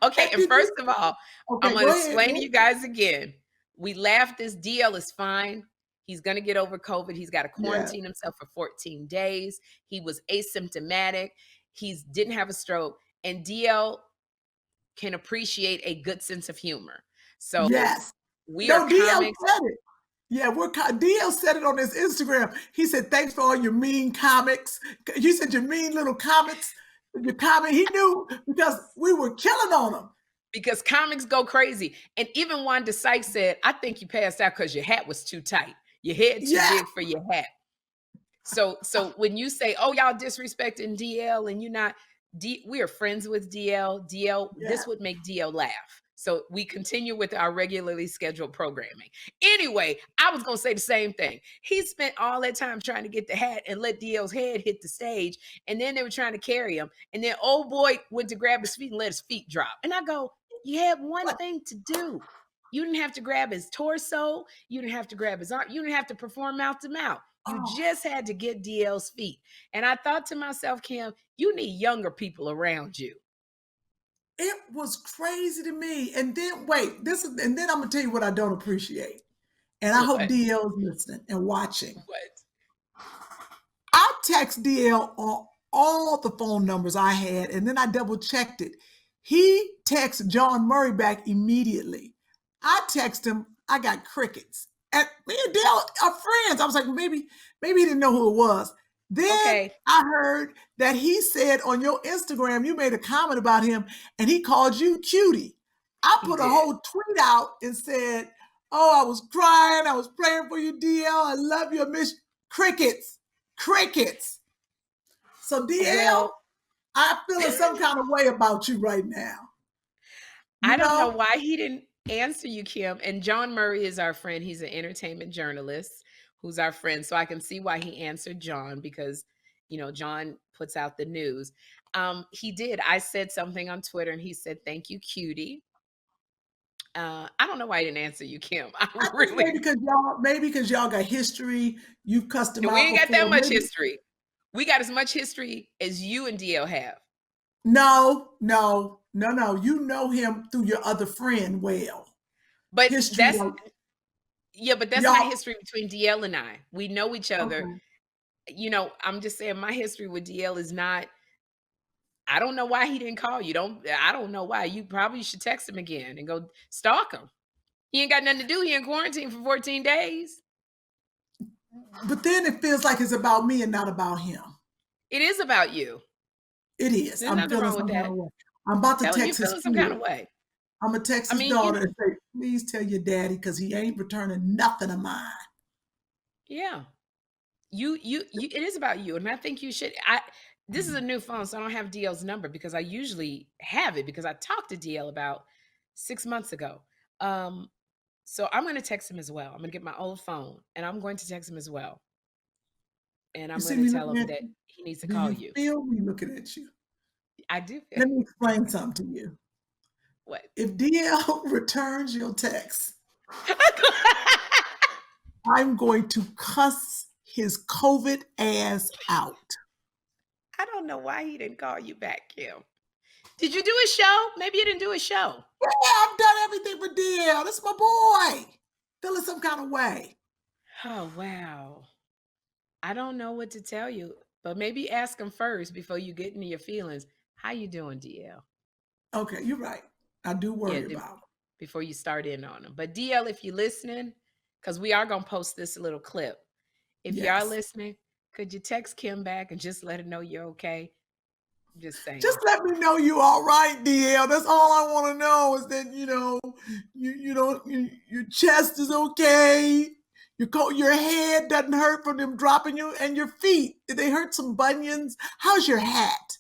Okay, and first of all, I'm going to explain to you guys again. We laughed this. DL is fine. He's going to get over COVID. He's got to quarantine himself for 14 days. He was asymptomatic. He didn't have a stroke. And DL can appreciate a good sense of humor. So yes, we are DL comics. said it. Yeah, DL said it on his Instagram. He said, thanks for all your mean comics. You said your mean little comics. Your comment, he knew, because we were killing on him. Because comics go crazy. And even Wanda Sykes said, I think you passed out because your hat was too tight. Your head too big for your hat. So when you say, oh, y'all disrespecting DL and you're not, we are friends with DL. This would make DL laugh. So we continue with our regularly scheduled programming. Anyway, I was going to say the same thing. He spent all that time trying to get the hat and let DL's head hit the stage. And then they were trying to carry him. And then old boy went to grab his feet and let his feet drop. And I go, you had one thing to do. You didn't have to grab his torso. You didn't have to grab his arm. You didn't have to perform mouth to mouth. You just had to get DL's feet. And I thought to myself, Kym, you need younger people around you. It was crazy to me. And then and then I'm gonna tell you what I don't appreciate. And I hope DL is listening and watching. What? I text DL on all the phone numbers I had, and then I double checked it. He texted John Murray back immediately. I text him, I got crickets. And me and DL are friends. I was like, maybe he didn't know who it was. Then I heard that he said on your Instagram, you made a comment about him and he called you cutie. I put a whole tweet out and said, oh, I was crying. I was praying for you, DL. I love you. I miss you. Crickets. So DL, I'm feeling some kind of way about you right now. I don't know why he didn't answer you, Kym. And John Murray is our friend. He's an entertainment journalist who's our friend. So I can see why he answered John, because, John puts out the news. He did. I said something on Twitter and he said, thank you, cutie. I don't know why he didn't answer you, Kym. Maybe because y'all got history. You've cussed him out. We ain't got that much history. We got as much history as you and DL have. No. You know him through your other friend well. But that's not history between DL and I. We know each other. Okay. I'm just saying my history with DL is not, I don't know why he didn't call you. I don't know why. You probably should text him again and go stalk him. He ain't got nothing to do. He in quarantine for 14 days. But then it feels like it's about me and not about him. It is about you. It is. There's nothing wrong with that. I'm about to text his some kind of way. I'm going to text his daughter and say, please tell your daddy, because he ain't returning nothing of mine. Yeah. It is about you. And I think you should. This is a new phone, so I don't have DL's number, because I usually have it, because I talked to DL about 6 months ago. So I'm going to text him as well. I'm going to get my old phone and I'm going to text him as well. And I'm going to tell him that he needs to call you. Do you feel me looking at you? I do. Let me explain something to you. What? If DL returns your text, I'm going to cuss his COVID ass out. I don't know why he didn't call you back, Kym. Did you do a show? Maybe you didn't do a show. Yeah, I've done everything for DL. That's my boy. Feeling some kind of way. Oh, wow. I don't know what to tell you, but maybe ask him first before you get into your feelings. How you doing, DL? Okay, you're right. I do worry about him. Before you start in on him. But DL, if you're listening, because we are going to post this little clip. If you are listening, could you text Kym back and just let her know you're okay? I'm just saying. Just let me know you all right, DL. That's all I want to know is that, your chest is okay. Your head doesn't hurt from them dropping you, and your feet. Did they hurt some bunions? How's your hat?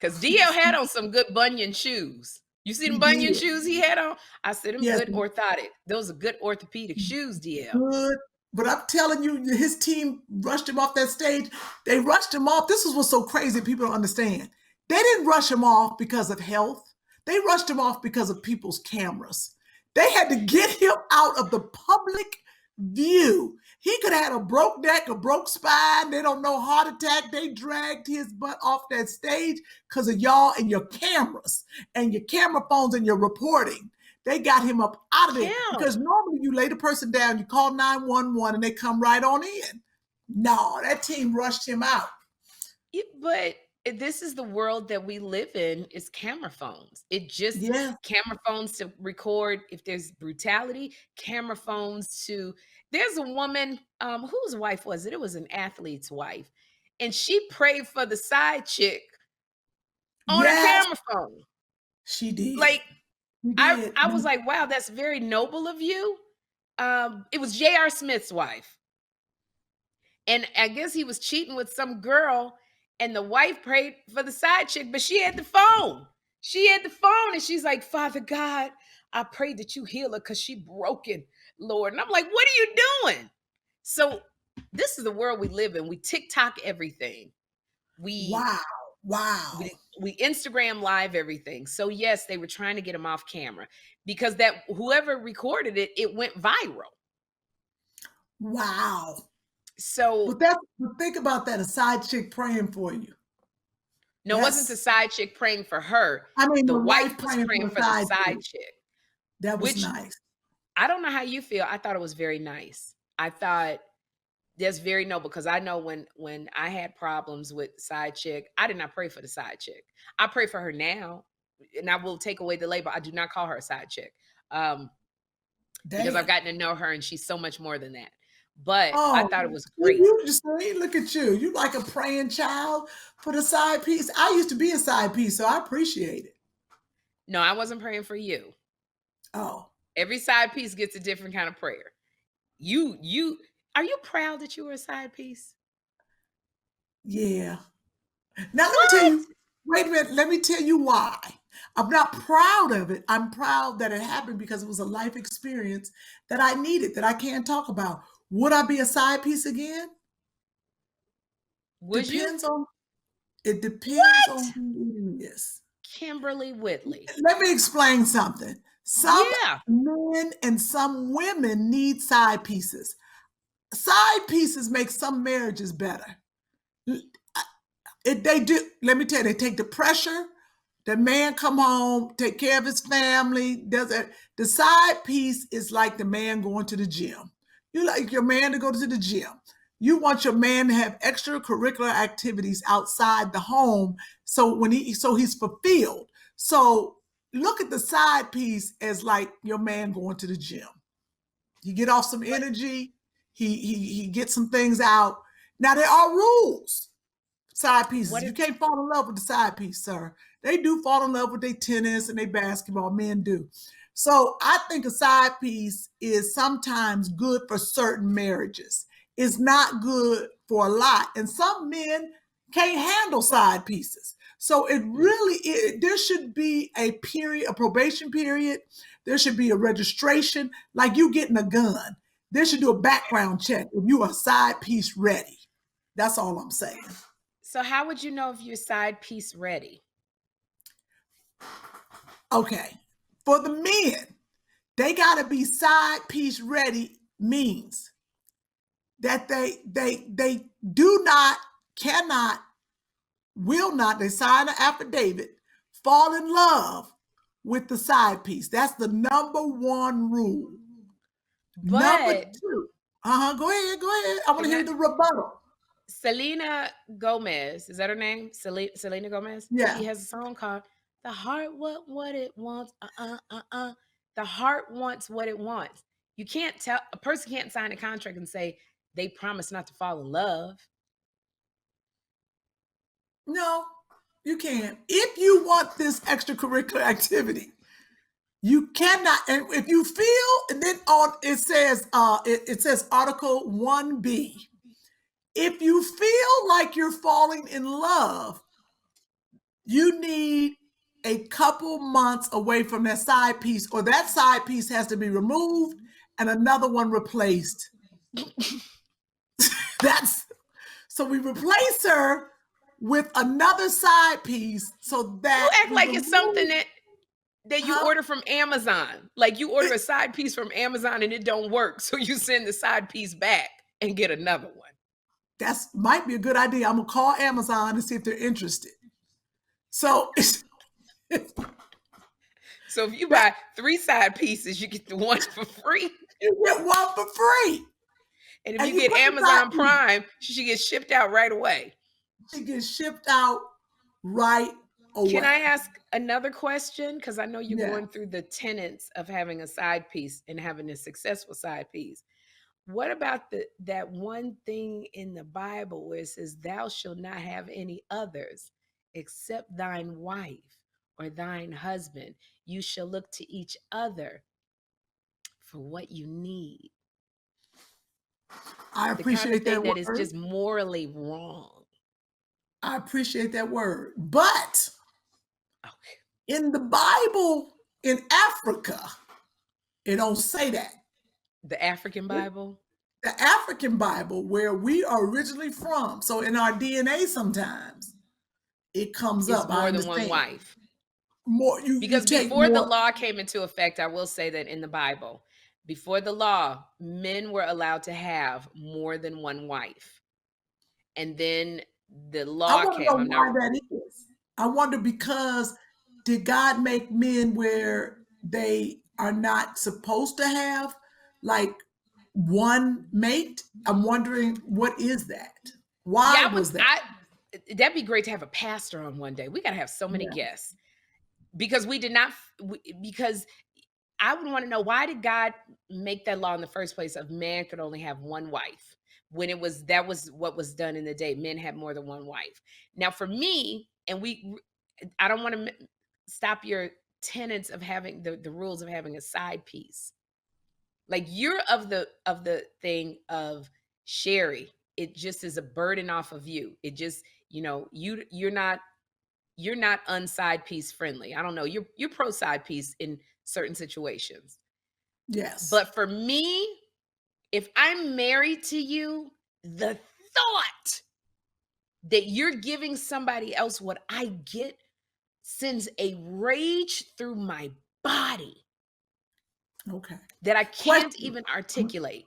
Because DL had on some good bunion shoes. You see the bunion shoes he had on? I said them good orthotic. Those are good orthopedic shoes, DL. Good. But I'm telling you, his team rushed him off that stage. They rushed him off. This is what's so crazy. People don't understand. They didn't rush him off because of health. They rushed him off because of people's cameras. They had to get him out of the public view. He could have had a broke neck, a broke spine. They don't know, heart attack. They dragged his butt off that stage because of y'all and your cameras and your camera phones and your reporting. They got him up out of there because normally you lay the person down, you call 911 and they come right on in. No, that team rushed him out. Yeah, but this is the world that we live in, is camera phones. It just camera phones to record if there's brutality, camera phones to, there's a woman, whose wife was it? It was an athlete's wife. And she prayed for the side chick on her camera phone. She did. Like, I was like, wow, that's very noble of you. It was J.R. Smith's wife. And I guess he was cheating with some girl, and the wife prayed for the side chick, but she had the phone. She had the phone, and she's like, Father God, I pray that you heal her because she broken, Lord. And I'm like, what are you doing? So this is the world we live in. We TikTok everything. Wow. We Instagram live everything. So yes, they were trying to get him off camera because that whoever recorded it, it went viral. Wow. So but think about that, a side chick praying for you. No, it wasn't the side chick praying for her. I mean, the wife was praying for the side chick. That was nice. I don't know how you feel. I thought it was very nice. I thought that's very noble because I know when I had problems with side chick, I did not pray for the side chick. I pray for her now, and I will take away the label. I do not call her a side chick because I've gotten to know her, and she's so much more than that. But I thought it was great. You just look at you. You like a praying child for the side piece. I used to be a side piece, so I appreciate it. No, I wasn't praying for you. Oh. Every side piece gets a different kind of prayer. Are you proud that you were a side piece? Yeah. Now let me tell you, wait a minute, let me tell you why. I'm not proud of it. I'm proud that it happened because it was a life experience that I needed, that I can't talk about. Would I be a side piece again? Would you? It depends on who it is. Kimberly Whitley. Let me explain something. Some men and some women need side pieces. Side pieces make some marriages better. They do. Let me tell you, they take the pressure. The man come home, take care of his family. Does it? The side piece is like the man going to the gym. You like your man to go to the gym. You want your man to have extracurricular activities outside the home, so he's fulfilled. So look at the side piece as like your man going to the gym. He get off some energy. He gets some things out. Now there are rules. Side pieces. You can't fall in love with the side piece, sir. They do fall in love with their tennis and their basketball. Men do. So I think a side piece is sometimes good for certain marriages. It's not good for a lot. And some men can't handle side pieces. So it really, there should be a period, a probation period. There should be a registration, like you getting a gun. There should do a background check if you are side piece ready. That's all I'm saying. So how would you know if you're side piece ready? Okay. For the men, they got to be side piece ready means that they do not, cannot, will not, they sign an affidavit, fall in love with the side piece. That's the number one rule. But number two. Go ahead. I want to hear the rebuttal. Selena Gomez, is that her name? Selena Gomez? Yeah. She has a song called The Heart What It Wants. The heart wants what it wants. You can't tell, a person can't sign a contract and say they promise not to fall in love. No, you can't. If you want this extracurricular activity, you cannot. And if you feel, and then on it says Article 1B. If you feel like you're falling in love, you need a couple months away from that side piece, or that side piece has to be removed and another one replaced. So we replace her with another side piece, so that you act like it's something that you order from Amazon. Like you order a side piece from Amazon and it don't work, so you send the side piece back and get another one. That might be a good idea. I'm gonna call Amazon and see if they're interested. So so if you buy 3 side pieces, you get the one for free. You get one for free. And if you get Amazon Prime, she should get shipped out right away. She gets shipped out right away. Can I ask another question? Because I know you're going through the tenets of having a side piece and having a successful side piece. What about that one thing in the Bible where it says, thou shalt not have any others except thine wife or thine husband? You shall look to each other for what you need. I appreciate that word. That is just morally wrong. I appreciate that word. But in the Bible, in Africa, it don't say that. The African Bible? The African Bible, where we are originally from. So in our DNA sometimes, it comes up. More than one wife. Because before the law came into effect, I will say that in the Bible, before the law, men were allowed to have more than one wife. And then the law came. I wonder why that is. I wonder, because did God make men where they are not supposed to have like one mate? I'm wondering, what is that? Why was that? That'd be great to have a pastor on one day. We got to have so many guests, because we did not, because I would want to know, why did God make that law in the first place of man could only have one wife, when that was what was done in the day. Men had more than one wife. Now for me, and I don't want to stop your tenets of having the rules of having a side piece. Like, you're of the thing of, Sherri, it just is a burden off of you. It just, you're not unside piece friendly. I don't know. You're pro side piece in certain situations. Yes. But for me, if I'm married to you, the thought that you're giving somebody else what I get sends a rage through my body. Okay. That I can't even articulate.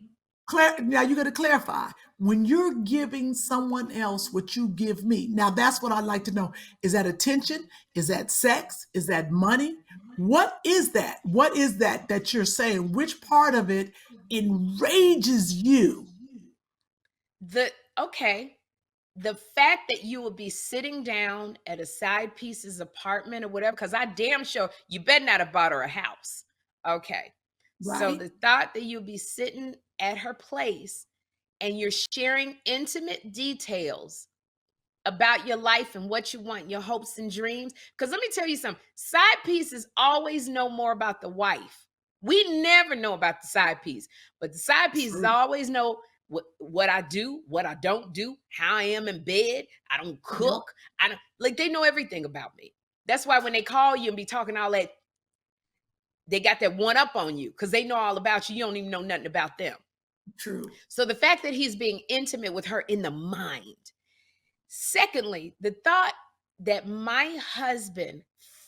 Now you got to clarify. When you're giving someone else what you give me, now that's what I'd like to know. Is that attention? Is that sex? Is that money? What is that? What is that you're saying? Which part of it enrages you? The fact that you will be sitting down at a side piece's apartment or whatever, because I damn sure you better not have bought her a house. Okay. Right. So the thought that you'll be sitting at her place and you're sharing intimate details about your life and what you want, your hopes and dreams. Because let me tell you something, side pieces always know more about the wife. We never know about the side piece, but the side pieces always know what I do, what I don't do, how I am in bed. I don't cook. I don't like, they know everything about me. That's why when they call you and be talking all that, they got that one up on you because they know all about you. You don't even know nothing about them. True. So the fact that he's being intimate with her in the mind. Secondly, the thought that my husband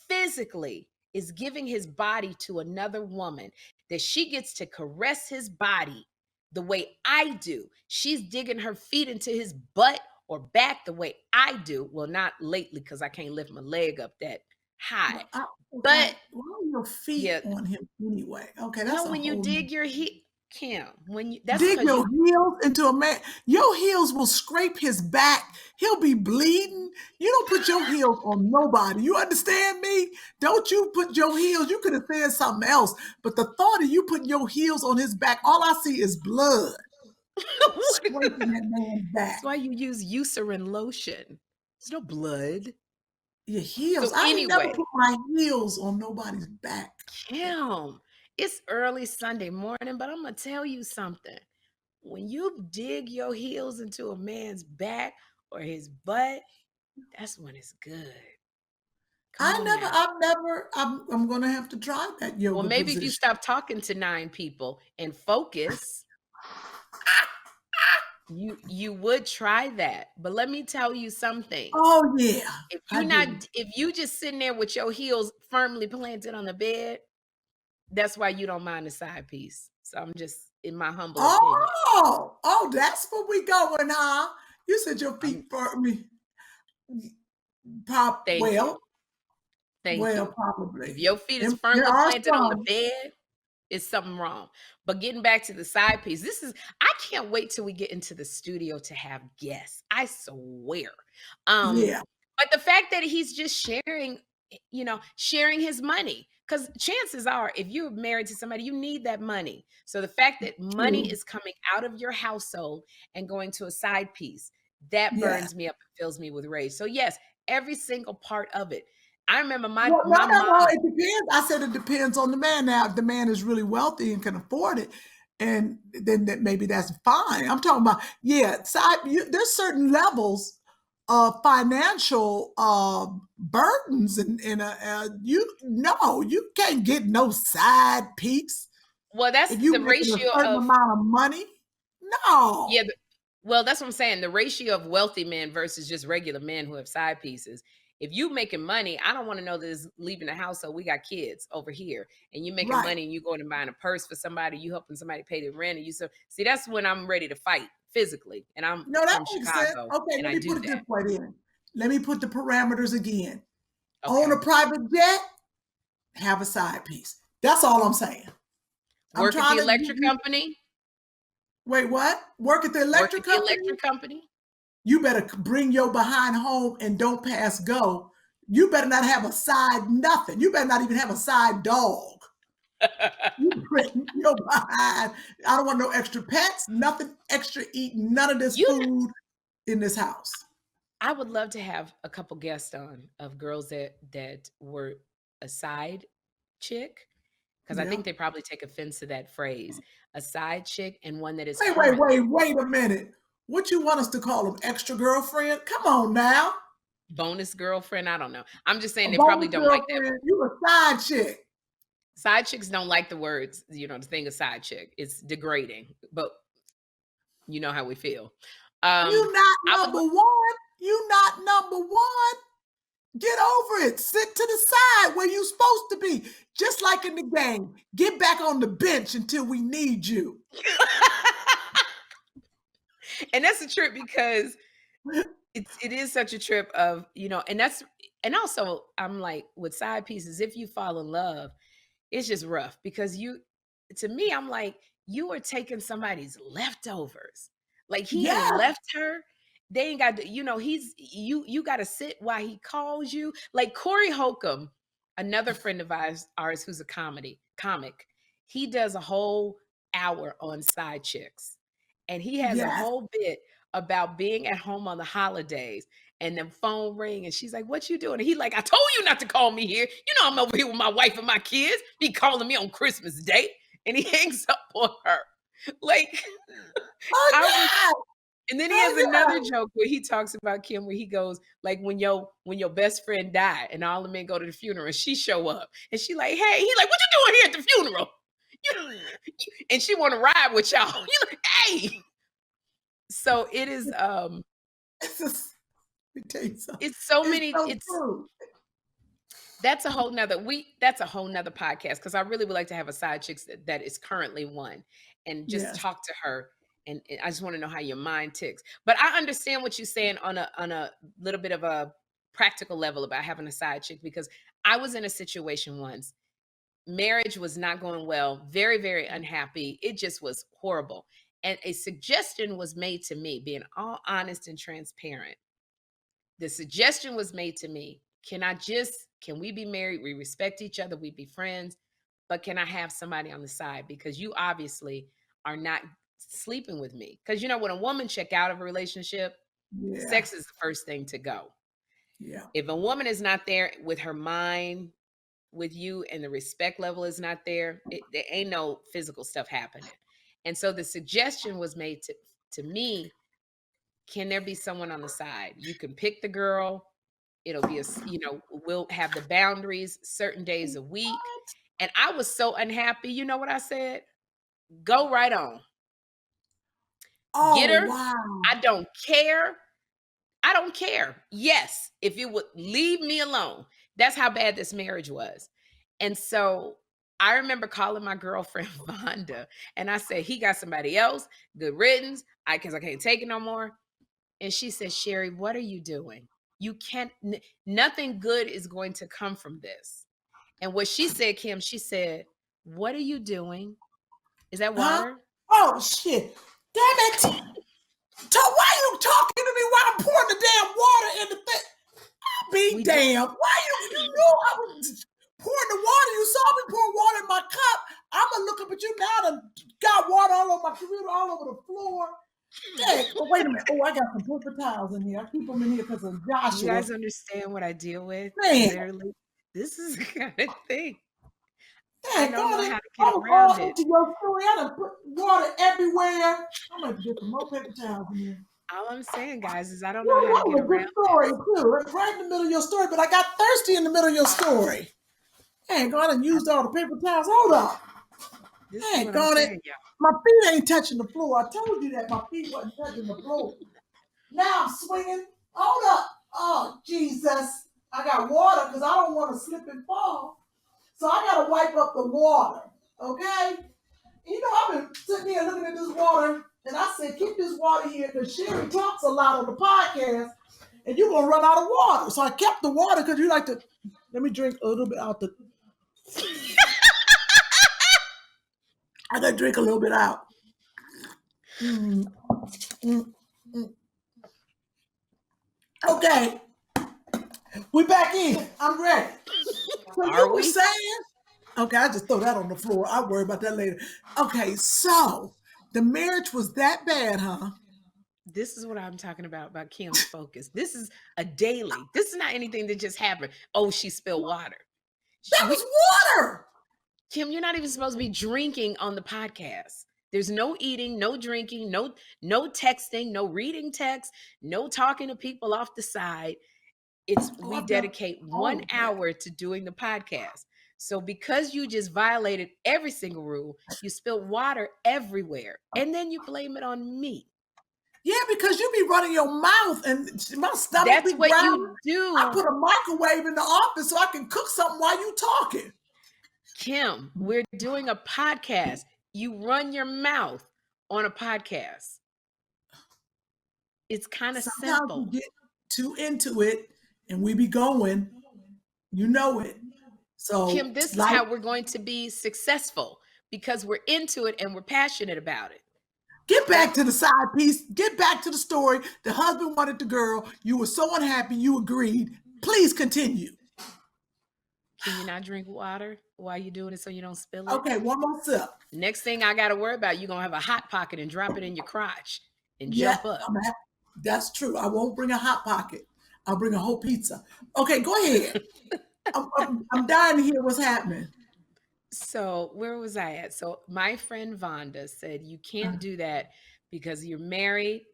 physically is giving his body to another woman, that she gets to caress his body the way I do. She's digging her feet into his butt or back the way I do. Well, not lately because I can't lift my leg up that high. But why are your feet on him anyway? Okay, that's when you dig your heel, Kym, when you dig your heels into a man, your heels will scrape his back. He'll be bleeding. You don't put your heels on nobody. You understand me? Don't you put your heels? You could have said something else, but the thought of you putting your heels on his back, all I see is blood scraping that man's back. That's why you use Eucerin lotion. There's no blood. Your heels. So I never put my heels on nobody's back. Kym, it's early Sunday morning, but I'm going to tell you something. When you dig your heels into a man's back or his butt, that's when it's good. I'm going to have to try that yoga. Well, maybe if you stop talking to 9 people and focus, you would try that. But let me tell you something. Oh yeah. If you just sitting there with your heels firmly planted on the bed, that's why you don't mind the side piece. So I'm just in my humble opinion. Oh, that's where we going, huh? You said your feet firmly. Thank you. Probably. If your feet is firmly planted on the bed, it's something wrong. But getting back to the side piece, I can't wait till we get into the studio to have guests. I swear. But the fact that he's just sharing his money, because chances are, if you're married to somebody, you need that money. So the fact that money is coming out of your household and going to a side piece, that burns me up and fills me with rage. So yes, every single part of it. I remember my mom. It depends. I said it depends on the man. Now, if the man is really wealthy and can afford it, and then maybe that's fine. I'm talking about, there's certain levels of financial burdens, and you can't get no side piece. Well, that's the ratio of amount of money. No. Yeah. Well, that's what I'm saying. The ratio of wealthy men versus just regular men who have side pieces. If you making money, I don't want to know that it's leaving the house. So we got kids over here, and you making money, and you going and buying a purse for somebody, you helping somebody pay the rent, and see, that's when I'm ready to fight physically. And I'm from Chicago. Okay, let me put it this way then. Let me put the parameters again. Okay. Own a private jet, have a side piece. That's all I'm saying. Work at the electric company. Wait, what? Work at the electric company? The electric company. You better bring your behind home and don't pass go. You better not have a side nothing. You better not even have a side dog. You bring your behind. I don't want no extra pets, nothing extra eating, none of this food in this house. I would love to have a couple guests on of girls that were a side chick, because I think they probably take offense to that phrase. A side chick and one that is wait a minute. What you want us to call them? Extra girlfriend? Come on now. Bonus girlfriend? I don't know. I'm just saying they probably don't like that word. You a side chick. Side chicks don't like the words, the thing of side chick. It's degrading, but you know how we feel. You're not number one. You're not number one. Get over it. Sit to the side where you're supposed to be. Just like in the game. Get back on the bench until we need you. And that's a trip, because it is such a trip of, and also I'm like, with side pieces, if you fall in love, it's just rough, because to me, I'm like, you are taking somebody's leftovers. Like he ain't left her. They ain't got to, you got to sit while he calls you. Like Corey Holcomb, another friend of ours who's a comic, he does a whole hour on side chicks. And he has a whole bit about being at home on the holidays, and the phone ring, and she's like, "What you doing?" And he like, "I told you not to call me here. I'm over here with my wife and my kids. He calling me on Christmas Day," and he hangs up on her. Like, and then he has another joke where he talks about Kym, where he goes, like, when your best friend died and all the men go to the funeral and she show up and she like, hey, he like, what you doing here at the funeral? And she want to ride with y'all. You like, hey. So it is it's so many, that's a whole nother podcast, because I really would like to have a side chick that is currently one and just talk to her. And I just want to know how your mind ticks. But I understand what you're saying on a little bit of a practical level about having a side chick, because I was in a situation once. Marriage was not going well, very, very unhappy. It just was horrible. And a suggestion was made to me, being all honest and transparent. The suggestion was made to me, can we be married? We respect each other. We be friends. But can I have somebody on the side? Because you obviously are not sleeping with me. Because, when a woman check out of a relationship, sex is the first thing to go. Yeah. If a woman is not there with her mind with you and the respect level is not there, there ain't no physical stuff happening. And so the suggestion was made to me, can there be someone on the side? You can pick the girl. It'll be we'll have the boundaries certain days a week. And I was so unhappy. You know what I said? Go right on. Get her. Wow. I don't care. Yes, if you would leave me alone. That's how bad this marriage was. And so I remember calling my girlfriend Vonda, and I said, he got somebody else, good riddance, because I can't take it no more. And she said, Sherri, what are you doing? You can't, nothing good is going to come from this. And what she said, Kym, she said, what are you doing? Is that water? Oh, shit. Damn it. Why are you talking to me while I'm pouring the damn water in the thing? Damn. Why you knew I was pouring the water? You saw me pour water in my cup. I'm going to look up at you now and got water all over my computer, all over the floor. Dang. Well, wait a minute. Oh, I got some paper towels in here. I keep them in here because of Joshua. You guys understand what I deal with? Man. Literally, this is the kind of thing. Dang, I don't know how to get around it. Your story. I done put water everywhere. I'm going to get some more paper towels in here. All I'm saying, guys, is I don't know how to get around story, too. Right in the middle of your story, but I got thirsty in the middle of your story. Dang, God, I used all the paper towels. Hold up. Dang, God, my feet ain't touching the floor. I told you that my feet wasn't touching the floor. Now I'm swinging. Hold up. Oh, Jesus. I got water because I don't want to slip and fall. So I got to wipe up the water, okay? I've been sitting here looking at this water, and I said, keep this water here because Sherri talks a lot on the podcast, and you're going to run out of water. So I kept the water because you like to, let me drink a little bit out the, I got to drink a little bit out. Okay. We back in. I'm ready. So you were saying? Okay, I just throw that on the floor. I'll worry about that later. Okay, so the marriage was that bad, huh? This is what I'm talking about Kym's focus. This is a daily. This is not anything that just happened. Oh, she spilled water. That was water. Kym, you're not even supposed to be drinking on the podcast. There's no eating, no drinking, no texting, no reading text, no talking to people off the side. We dedicate 1 hour to doing the podcast. So because you just violated every single rule, you spilled water everywhere, and then you blame it on me. Yeah, because you be running your mouth and my stomach. That's what you do. I put a microwave in the office so I can cook something while you talking. Kym, we're doing a podcast. You run your mouth on a podcast. It's kind of simple. You get too into it and we be going, you know it. So Kym, this is how we're going to be successful, because we're into it and we're passionate about it. Get back to the side piece. Get back to the story. The husband wanted the girl. You were so unhappy. You agreed. Please continue. Can you not drink water while you're doing it so you don't spill it? Okay, one more sip. Next thing I got to worry about, you're going to have a Hot Pocket and drop it in your crotch and jump up. That's true. I won't bring a Hot Pocket. I'll bring a whole pizza. Okay, go ahead. I'm dying to hear what's happening. So where was I at? So my friend Vonda said, you can't do that because you're married,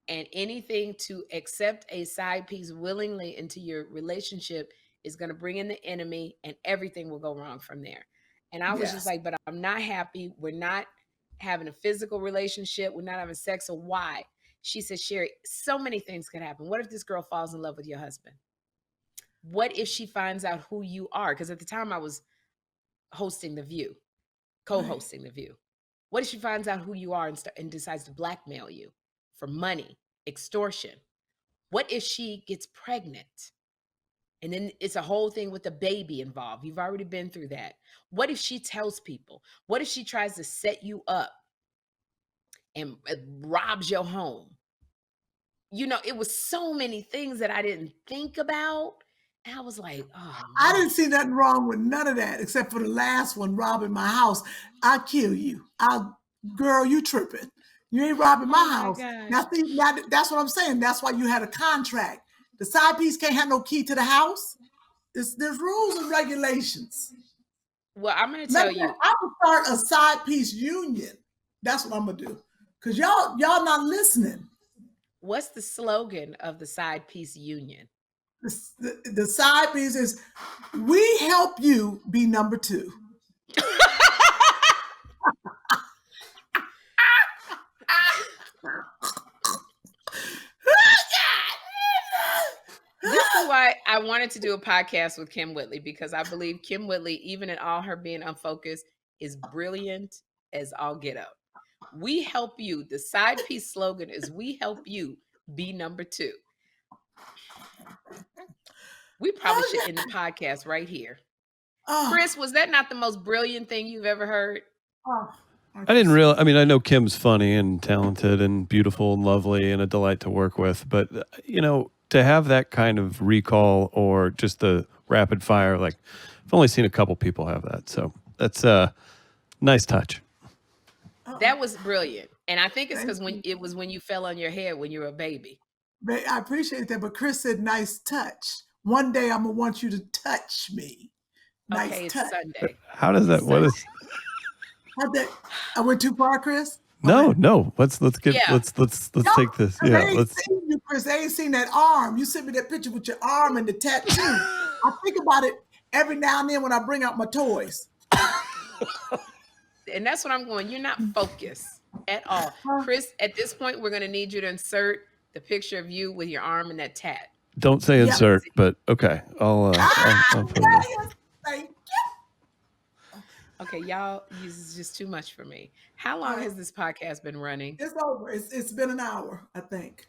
and anything to accept a side piece willingly into your relationship is going to bring in the enemy, and everything will go wrong from there. And I was just Yes. like, but I'm not happy. We're not having a physical relationship. We're not having sex. So why? She said, Sherri, so many things could happen. What if this girl falls in love with your husband? What if she finds out who you are? Because at the time I was hosting The View, co-hosting The View. What if she finds out who you are and decides to blackmail you for money, extortion? What if she gets pregnant? And then it's a whole thing with the baby involved. You've already been through that. What if she tells people? What if she tries to set you up and robs your home? It was so many things that I didn't think about. And I was like, oh, I didn't see nothing wrong with none of that, except for the last one, robbing my house. I'll kill you. Girl, you tripping. You ain't robbing my house. Now, see, that's what I'm saying. That's why you had a contract. The side piece can't have no key to the house. There's rules and regulations. Well, I'm going to tell you. I'm going to start a side piece union. That's what I'm going to do. Because y'all not listening. What's the slogan of the side piece union? The side piece is, we help you be number two. This is why I wanted to do a podcast with Kym Whitley, because I believe Kym Whitley, even in all her being unfocused, is brilliant as all get up. We help you. The side piece slogan is, we help you be number two. We probably should end the podcast right here. Chris, was that not the most brilliant thing you've ever heard? I didn't realize. I mean, I know Kym's funny and talented and beautiful and lovely and a delight to work with. But, to have that kind of recall or just the rapid fire, like, I've only seen a couple people have that. So that's a nice touch. That was brilliant. And I think it's because when you fell on your head when you were a baby. I appreciate that. But Chris said, nice touch. One day I'm going to want you to touch me. Nice okay, touch. It's Sunday. How does that, what is... I went too far, Chris? No. Let's take this. Yeah. Ain't seen you, Chris. They ain't seen that arm. You sent me that picture with your arm and the tattoo. I think about it every now and then when I bring out my toys. And that's what I'm going. You're not focused at all. Chris, at this point, we're going to need you to insert the picture of you with your arm and that tat. Don't say insert, but okay. I'll put it in. Thank you. Okay, y'all, this is just too much for me. How long has this podcast been running? It's over. It's been an hour, I think.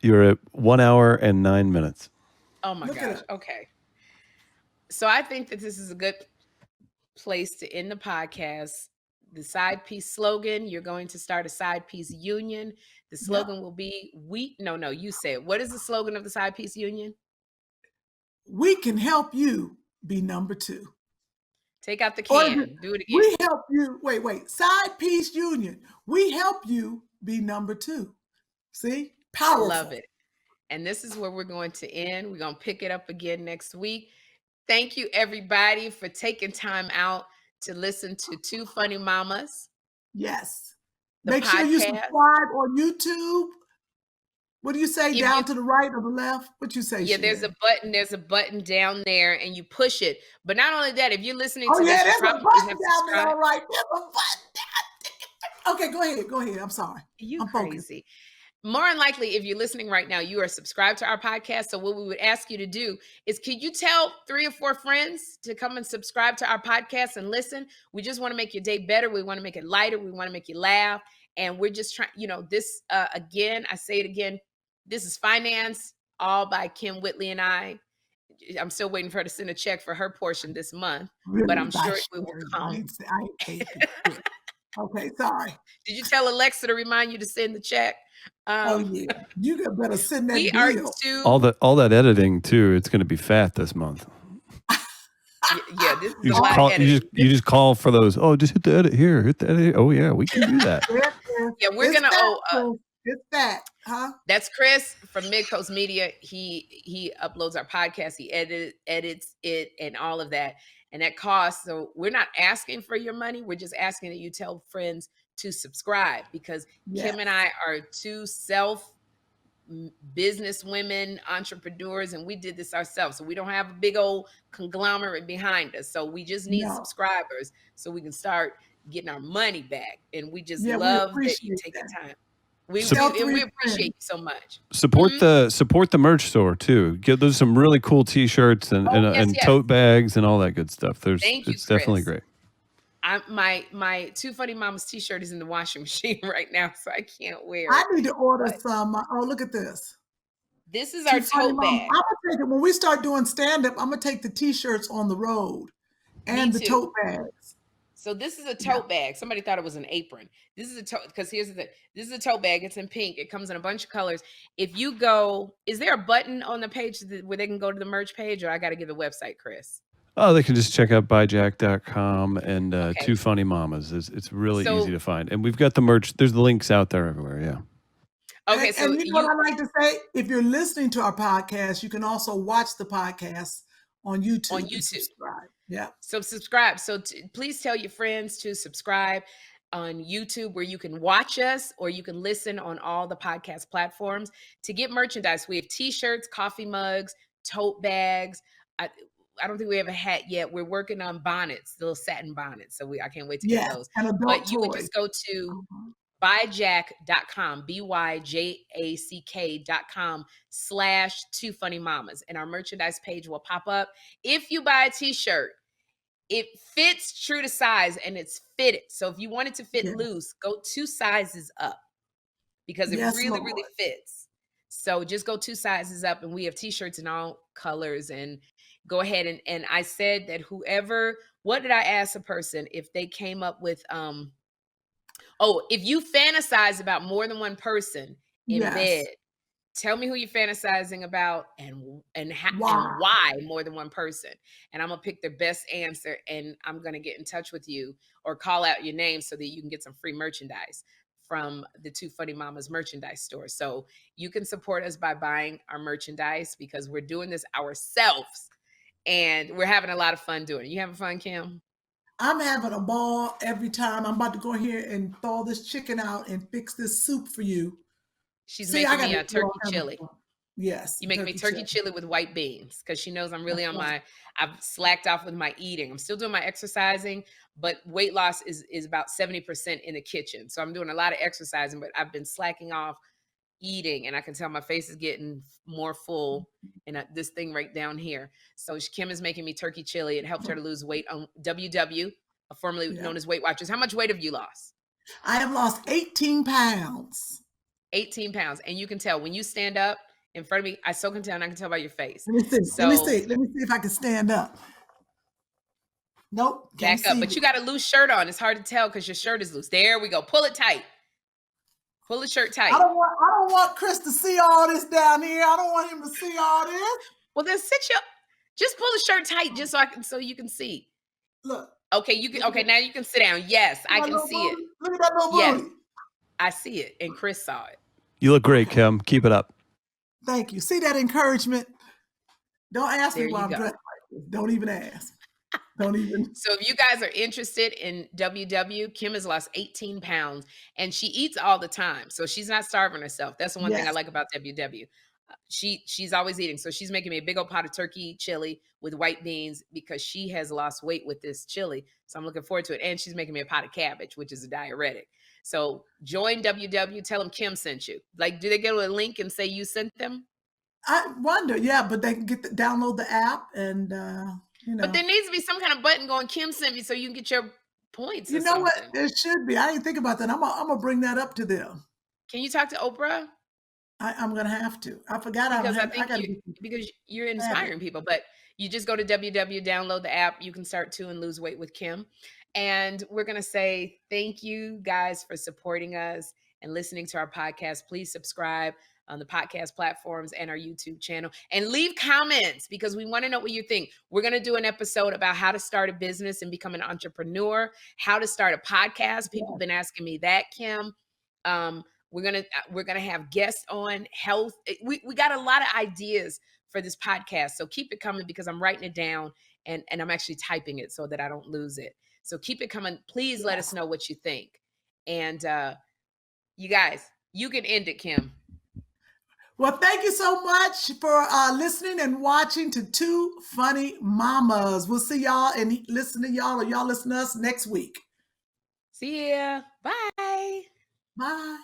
You're at 1 hour and 9 minutes. Oh my gosh. Okay. So I think that this is a good place to end the podcast. The side piece slogan, you're going to start a side piece union. The slogan will be, you say it. What is the slogan of the side piece union? We can help you be number two. Take out the can. Do it again. We help you. Wait. Side piece union. We help you be number two. See? Powerful. I love it. And this is where we're going to end. We're going to pick it up again next week. Thank you, everybody, for taking time out to listen to Two Funny Mamas. Yes. Make sure you subscribe on YouTube. What do you say? Down to the right or the left? What you say? Yeah, Sherri? There's a button down there, and you push it. But not only that, if you're listening to this, there's a button down there. All right, there's a button. Okay, go ahead. I'm sorry. I'm crazy. More than likely, if you're listening right now, you are subscribed to our podcast. So what we would ask you to do is, could you tell 3 or 4 friends to come and subscribe to our podcast and listen? We just want to make your day better. We want to make it lighter. We want to make you laugh. And we're just trying, this, again, I say it again, this is financed all by Kym Whitley and I. I'm still waiting for her to send a check for her portion this month, but I'm sure it will come. Okay, sorry. Did you tell Alexa to remind you to send the check? You better send that bill. All that editing too. It's going to be fat this month. This is a lot of editing. You just call for those. Oh, just hit the edit here. Hit the edit. Oh yeah, we can do that. We're gonna. It's that, huh? That's Chris from Mid Coast Media. He uploads our podcast. He edits it and all of that. And that costs, so we're not asking for your money. We're just asking that you tell friends to subscribe, because Yes. Kym and I are two business women, entrepreneurs, and we did this ourselves. So we don't have a big old conglomerate behind us. So we just need subscribers so we can start getting our money back. And we just love that you take the time. We appreciate you so much. Support the merch store too. Get those some really cool T-shirts and tote bags and all that good stuff. It's definitely great. My Two Funny Mamas T-shirt is in the washing machine right now, so I can't wear it. I need to order some. Oh, look at this. This is our tote bag. I'm gonna take it when we start doing stand-up. I'm gonna take the T-shirts on the road and the tote bags. So this is a tote bag. Somebody thought it was an apron. This is a tote, because here's the thing. This is a tote bag. It's in pink. It comes in a bunch of colors. If you go, is there a button on the page where they can go to the merch page, or I got to give the website, Chris? Oh, they can just check out buyjack.com and Two Funny Mamas. It's really easy to find. And we've got the merch. There's the links out there everywhere. Yeah. Okay. And you know what I like to say? If you're listening to our podcast, you can also watch the podcast on YouTube. On YouTube. Subscribe. Yeah. So subscribe. So please tell your friends to subscribe on YouTube, where you can watch us or you can listen on all the podcast platforms. To get merchandise, we have T-shirts, coffee mugs, tote bags. I don't think we have a hat yet. We're working on bonnets, little satin bonnets. So I can't wait to get those. But you would just go to buyjack.com, byjack.com/2funnymamas. And our merchandise page will pop up. If you buy a T-shirt, it fits true to size and it's fitted. So if you want it to fit loose, go 2 sizes up, because it really fits. So just go 2 sizes up, and we have T-shirts in all colors. And go ahead and I said that what did I ask a person if they came up with, if you fantasize about more than one person in bed, tell me who you're fantasizing about and why more than one person. And I'm going to pick the best answer, and I'm going to get in touch with you or call out your name so that you can get some free merchandise from the Two Funny Mamas merchandise store. So you can support us by buying our merchandise, because we're doing this ourselves and we're having a lot of fun doing it. You having fun, Kym? I'm having a ball every time. I'm about to go here and thaw this chicken out and fix this soup for you. She's making me a turkey chili. Yes. You make me turkey chili with white beans, because she knows I'm really I've slacked off with my eating. I'm still doing my exercising, but weight loss is about 70% in the kitchen. So I'm doing a lot of exercising, but I've been slacking off eating, and I can tell my face is getting more full, and this thing right down here. So Kym is making me turkey chili. It helped her to lose weight on WW, formerly known as Weight Watchers. How much weight have you lost? I have lost 18 pounds. 18 pounds. And you can tell when you stand up in front of me, I so can tell, and I can tell by your face. Let me see if I can stand up. Nope. Back up. But you got a loose shirt on. It's hard to tell because your shirt is loose. There we go. Pull it tight. Pull the shirt tight. I don't want Chris to see all this down here. I don't want him to see all this. Well, then just pull the shirt tight just so you can see. Look. Okay, now you can sit down. Yes, I can see it. Look at that little booty. Yes, I see it, and Chris saw it. You look great, Kym. Keep it up. Thank you. See that encouragement? Don't ask me why I'm dressed like this. Don't even ask. Don't even. So if you guys are interested in WW, Kym has lost 18 pounds, and she eats all the time. So she's not starving herself. That's the one thing I like about WW. She's always eating. So she's making me a big old pot of turkey chili with white beans, because she has lost weight with this chili. So I'm looking forward to it. And she's making me a pot of cabbage, which is a diuretic. So join WW. Tell them Kym sent you. Like, do they go to a link and say you sent them? I wonder. Yeah, but they can download the app and But there needs to be some kind of button going Kym sent me so you can get your points. You know what? There should be. I didn't think about that. I'm gonna bring that up to them. Can you talk to Oprah? I'm gonna have to. I forgot. Because you're inspiring people. But you just go to WW, download the app. You can start to and lose weight with Kym. And we're gonna say thank you guys for supporting us and listening to our podcast. Please subscribe on the podcast platforms and our YouTube channel, and leave comments, because we want to know what you think. We're going to do an episode about how to start a business and become an entrepreneur, how to start a podcast. People have been asking me that, Kym. We're going to have guests on health. We got a lot of ideas for this podcast. So keep it coming, because I'm writing it down and I'm actually typing it so that I don't lose it. So keep it coming. Please let us know what you think. And you guys, you can end it, Kym. Well, thank you so much for listening and watching to Two Funny Mamas. We'll see y'all and listen to y'all, or y'all listen to us next week. See ya. Bye. Bye.